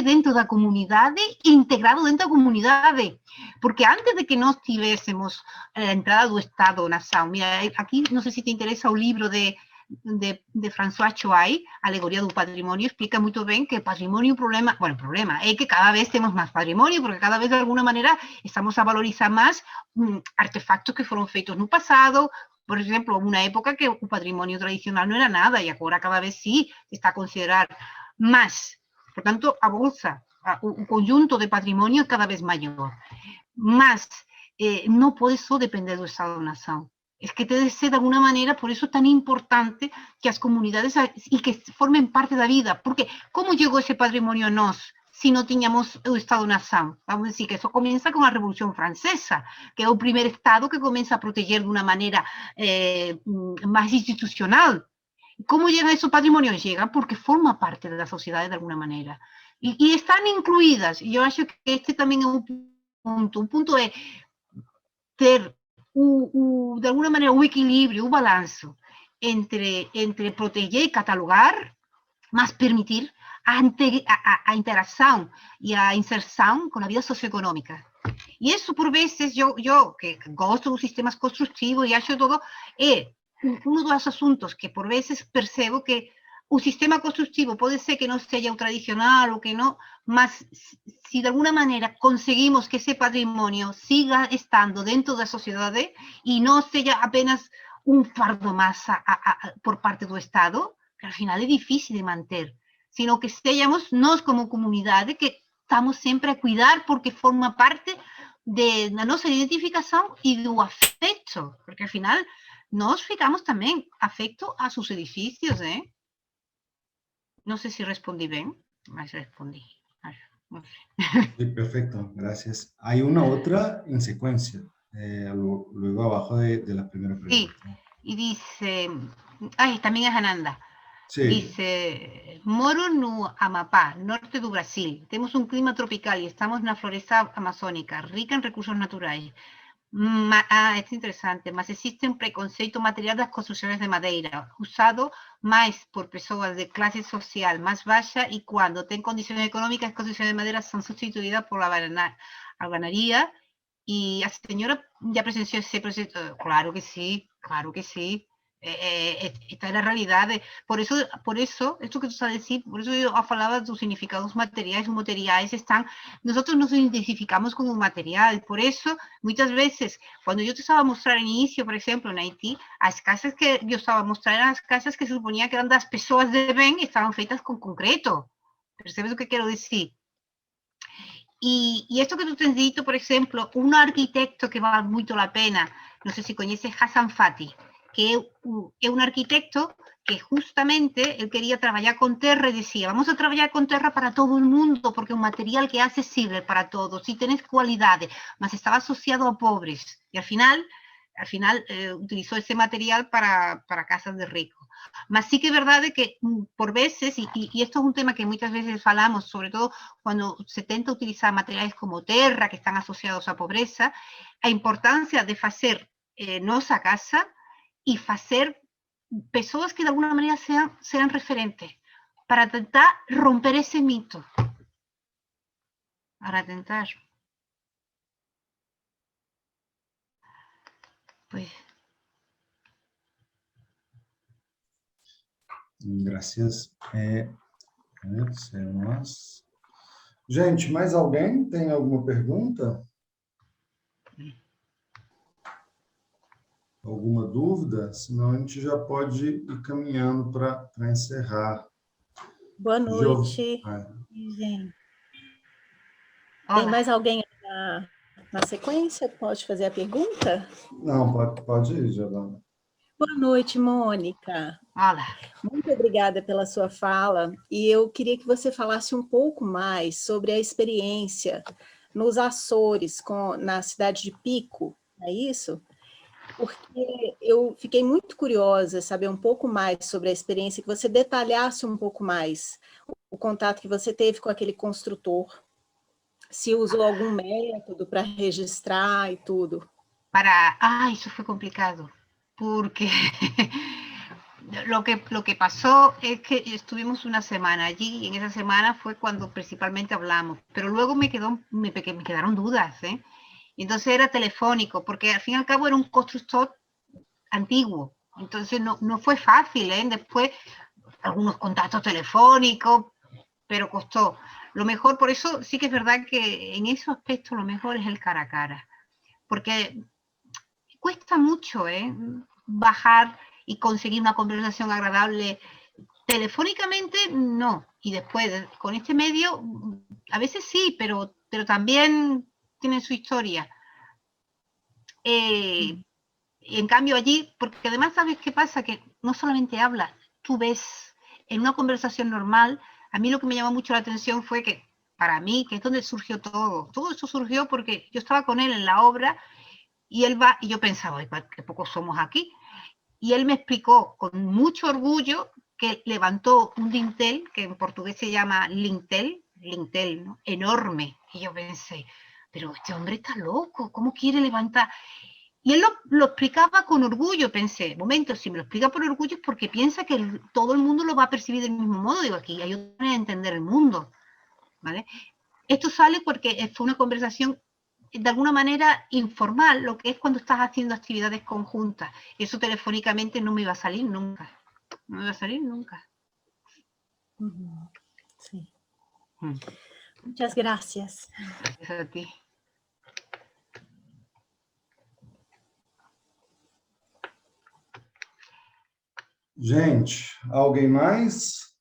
dentro da comunidade e integrado dentro da comunidade. Porque antes de que nós tivéssemos a entrada do Estado-nação, mira, aqui não sei se te interessa o livro de François Choay, Alegoría do Patrimonio, explica muito bem que patrimonio, o problema é que cada vez temos mais patrimônio, porque cada vez de alguma maneira estamos a valorizar mais artefactos que foram feitos no passado. Por exemplo, uma época que o patrimônio tradicional não era nada e agora cada vez sí se está a considerar mais. Portanto, a bolsa, o conjunto de patrimonio é cada vez maior. Mas não pode só depender do Estado-nação. Es que debe ser de alguna manera, por eso es tan importante que las comunidades y que formen parte de la vida, porque ¿cómo llegó ese patrimonio a nos si no teníamos el Estado-nación? Vamos a decir que eso comienza con la Revolución Francesa, que es el primer Estado que comienza a proteger de una manera más institucional. ¿Cómo llega ese patrimonio? Llega porque forma parte de la sociedad de alguna manera. Y están incluidas. Y yo creo que este también es un punto. Un punto es ter de alguna maneira, um equilíbrio, um balanço entre proteger e catalogar, mas permitir a interação e a inserção com a vida socioeconômica. E isso, por vezes, eu que gosto dos sistemas construtivos e acho todo, é um dos assuntos que, por vezes, percebo que o sistema construtivo pode ser que não seja o tradicional ou que não, mas se de alguma maneira conseguimos que esse patrimônio siga estando dentro da sociedade e não seja apenas um fardo mais por parte do Estado, que al final é difícil de manter, sino que sejamos nós como comunidade que estamos sempre a cuidar porque forma parte da nossa identificação e do afeto, porque al final nós ficamos também afeto a seus edifícios, ¿eh? No sé si respondí bien, mas respondí. No sé. Sí, perfecto, gracias. Hay una otra en secuencia, luego abajo de la primera pregunta. Sí, y dice, ay, también es Ananda. Sí. Dice, moro no Amapá, norte do Brasil. Temos un clima tropical e estamos na floresta amazónica, rica en recursos naturais. É interessante, mas existe um preconceito material das construções de madeira, usado mais por pessoas de classe social mais baixa e quando tem condições econômicas, as construções de madeira são substituídas por alvenaria. E a senhora já presenciou esse processo? Claro que sim, claro que sim. Esta é a realidade. Por isso, isso que tu estás a dizer, por isso eu falava dos significados materiais. Os materiais estão, nós nos identificamos com o material. Por isso, muitas vezes, quando eu te estava a mostrar no início, por exemplo, na Haití, as casas que eu estava a mostrar eram as casas que se suponia que eram das pessoas de bem e estavam feitas com concreto. Percebes o que quero dizer? E isto que tu tens dito, por exemplo, um arquitecto que vale muito a pena, não sei se conheces Hassan Fati, que é um arquitecto que justamente ele queria trabalhar com terra e dizia, vamos a trabalhar com terra para todo o mundo, porque é um material que é acessível para todos, e tem qualidade, mas estava associado a pobres. E, al final utilizou esse material para casas de ricos. Mas sí que é verdade que, por veces, e isto é un tema que moitas veces falamos, sobre todo cando se tenta utilizar materiais como terra, que están asociados á pobreza, a importancia de facer nosa casa e facer persoas que de alguna maneira sean referentes, para tentar romper ese mito. Para tentar. Pues... Gracias. A ver se é mais. Gente, mais alguém tem alguma pergunta? Alguma dúvida? Senão a gente já pode ir caminhando para encerrar. Boa noite, gente. Tem mais alguém na sequência que pode fazer a pergunta? Não, pode ir, Giovana. Boa noite, Mônica. Olá. Muito obrigada pela sua fala. E eu queria que você falasse um pouco mais sobre a experiência nos Açores, na cidade de Pico, é isso? Porque eu fiquei muito curiosa saber um pouco mais sobre a experiência, que você detalhasse um pouco mais o contato que você teve com aquele construtor, se usou algum método para registrar e tudo. Isso foi complicado, porque lo que pasó es que estuvimos una semana allí y en esa semana fue cuando principalmente hablamos, pero luego me quedaron dudas, ¿eh? Entonces era telefónico, porque al fin y al cabo era un constructor antiguo, entonces no fue fácil, ¿eh? Después algunos contactos telefónicos, pero costó. Lo mejor, por eso sí que es verdad que en ese aspecto lo mejor es el cara a cara, porque cuesta mucho, bajar y conseguir una conversación agradable. Telefónicamente no, y después con este medio a veces sí, pero también tienen su historia. Y en cambio allí, porque además sabes qué pasa, que no solamente hablas, tú ves en una conversación normal. A mí lo que me llamó mucho la atención fue que, para mí, que es donde surgió todo esto surgió porque yo estaba con él en la obra y él va, y yo pensaba, ay, qué pocos somos aquí, y él me explicó con mucho orgullo que levantó un dintel, que en portugués se llama lintel, ¿no? Enorme, y yo pensé, pero este hombre está loco, ¿cómo quiere levantar? Y él lo explicaba con orgullo, pensé, momento, si me lo explica por orgullo es porque piensa que todo el mundo lo va a percibir del mismo modo. Digo, aquí hay otra manera de entender el mundo, ¿vale? Esto sale porque fue una conversación de alguna manera informal, lo que es cuando estás haciendo actividades conjuntas. Eso telefónicamente no me iba a salir nunca. No me iba a salir nunca. Sí. Muchas gracias. Gracias a ti. Gente, alguém mais?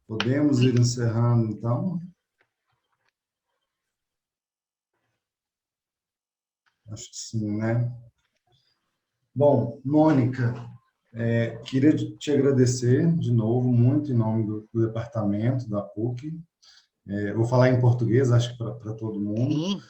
Podemos ir encerrando, então? Acho que sim, né? Bom, Mônica, queria te agradecer de novo, muito em nome do departamento da PUC. Vou falar em português, acho que para todo mundo. Sim.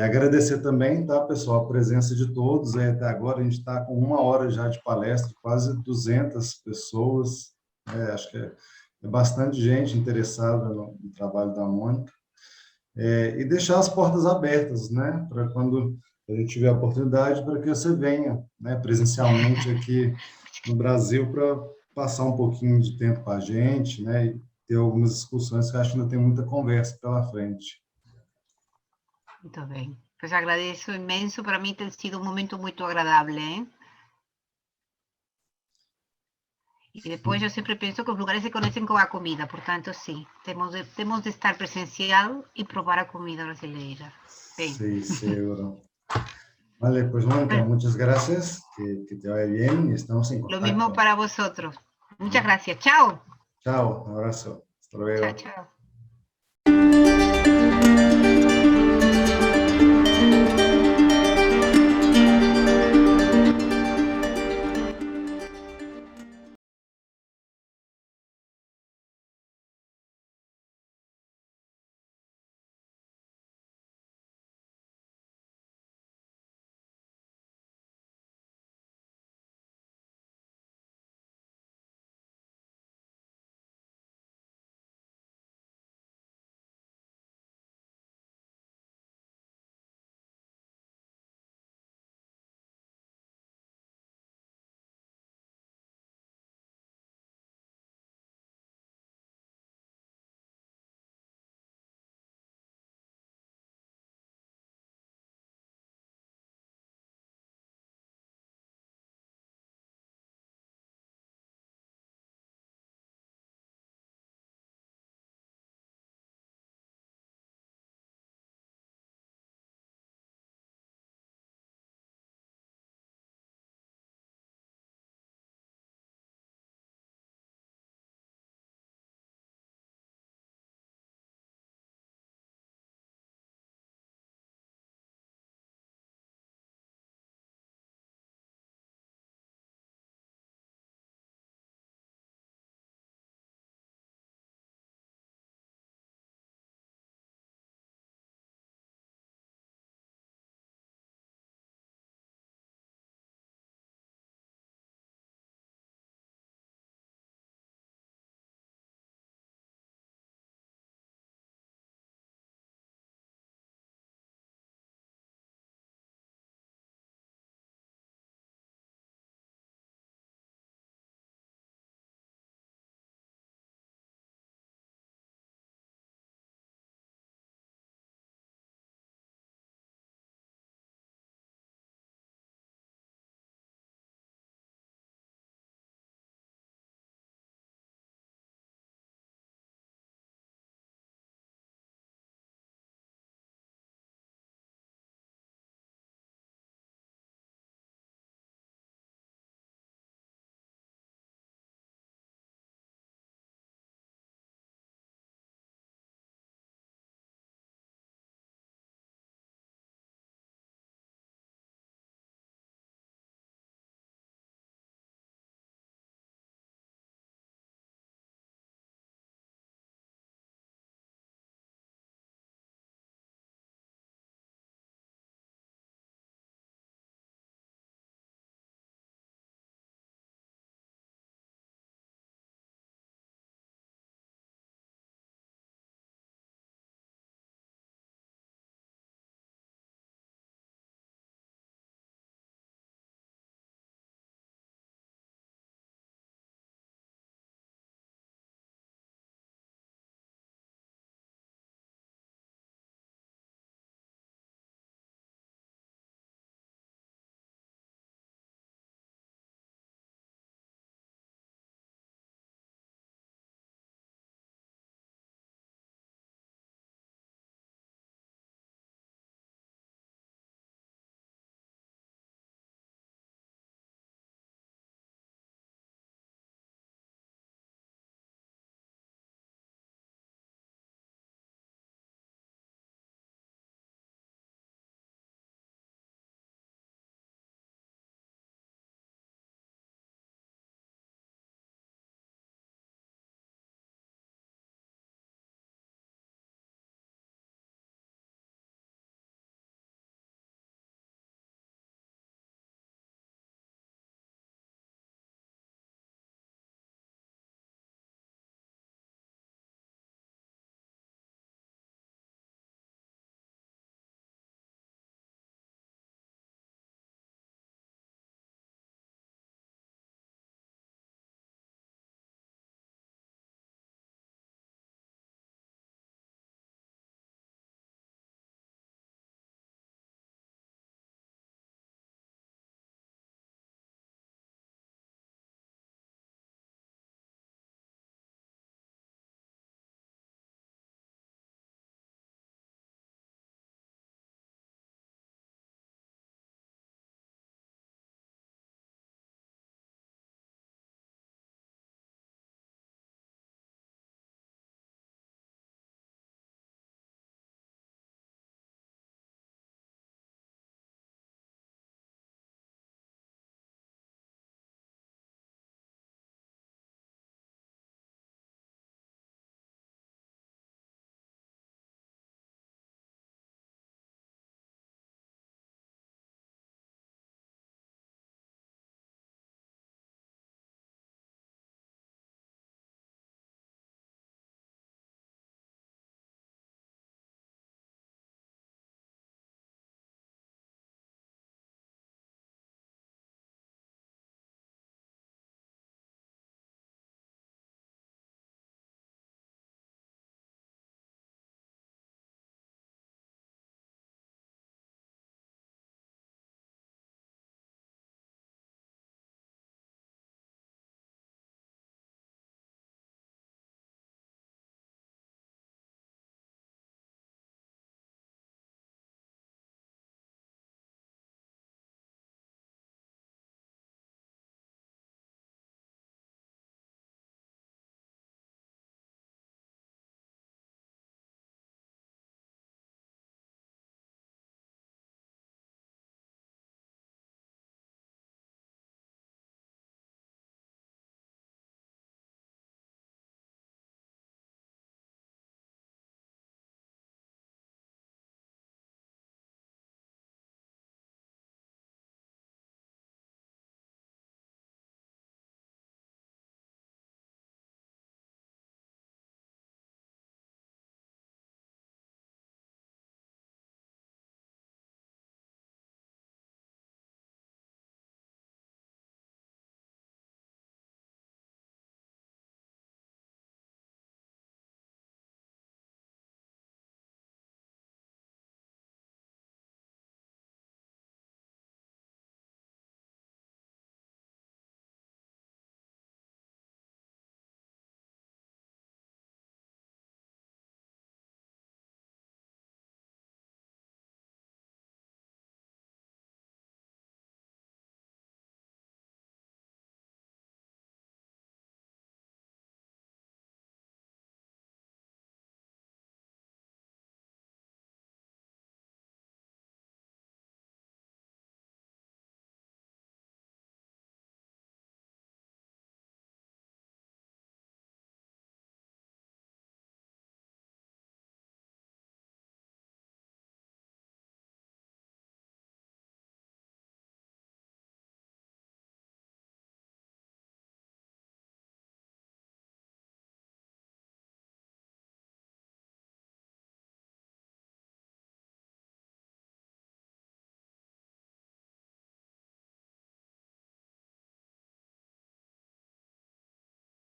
Agradecer também, tá, pessoal, a presença de todos. Até agora a gente está com 1 hora já de palestra, quase 200 pessoas. Acho que é bastante gente interessada no trabalho da Mônica. E deixar as portas abertas, né, para quando a gente tiver a oportunidade, para que você venha, né, presencialmente aqui no Brasil para passar um pouquinho de tempo com a gente, né, e ter algumas discussões que acho que ainda tem muita conversa pela frente. Muito bem. Pues agradeço imenso. Para mim tem sido um momento muito agradável, ¿eh? Y después yo siempre pienso que los lugares se conocen con la comida, por tanto, sí, tenemos de estar presencial y probar a comida brasileira. Bem. Sí, seguro. Vale, pues Mónica, muchas gracias, que te vaya bien y estamos en contacto. Lo mismo para vosotros. Muchas gracias. Chao. Chao, un abrazo. Hasta luego. Chao, chao.